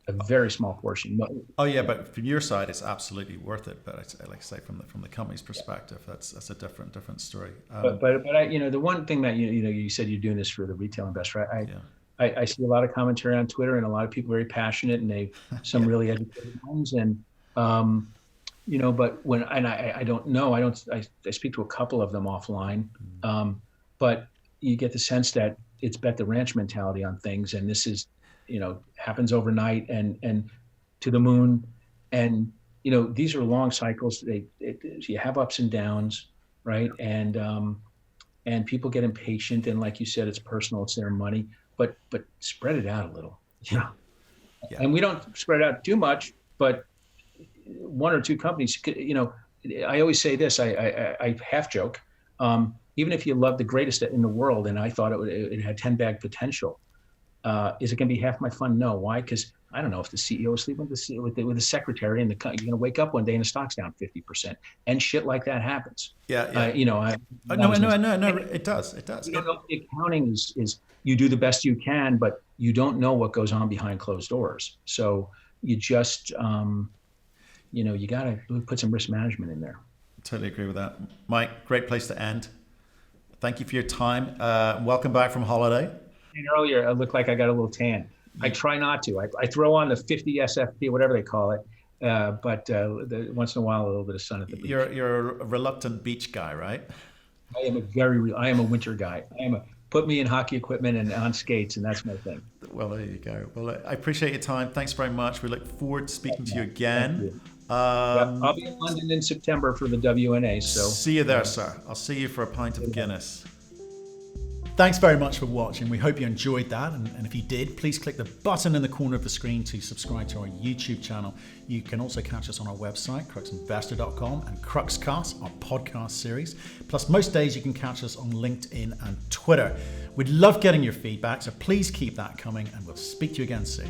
a very small portion. Oh yeah, but from your side, it's absolutely worth it. But like I say, from the company's perspective, that's a different story. But I, the one thing that you said you're doing this for the retail investor. I see a lot of commentary on Twitter and a lot of people very passionate, and they some really educated ones. And but I don't know. I speak to a couple of them offline, but you get the sense that it's bet the ranch mentality on things, and this is happens overnight and to the moon. And these are long cycles. You have ups and downs, right? And people get impatient, and like you said, it's personal, it's their money, but spread it out a little. Yeah. And we don't spread it out too much, but one or two companies, I always say this, I half joke, even if you love the greatest in the world, and I thought it had 10 bag potential, is it going to be half my fund? No. Why? Because I don't know if the CEO is sleeping with the secretary, and you're going to wake up one day and the stock's down 50%, and shit like that happens. Yeah. No, it does. The accounting is you do the best you can, but you don't know what goes on behind closed doors. So you just, you got to put some risk management in there. Totally agree with that. Mike, great place to end. Thank you for your time. Welcome back from holiday. And earlier, I looked like I got a little tan. I try not to. I throw on the 50 SFP, whatever they call it, but once in a while, a little bit of sun at the beach. You're a reluctant beach guy, right? I am a winter guy. Put me in hockey equipment and on skates, and that's my thing. Well, there you go. Well, I appreciate your time. Thanks very much. We look forward to speaking to you again. I'll be in London in September for the WNA. So see you there, sir. I'll see you for a pint of Guinness. Thanks very much for watching. We hope you enjoyed that. And if you did, please click the button in the corner of the screen to subscribe to our YouTube channel. You can also catch us on our website, cruxinvestor.com, and Cruxcast, our podcast series. Plus, most days you can catch us on LinkedIn and Twitter. We'd love getting your feedback, so please keep that coming, and we'll speak to you again soon.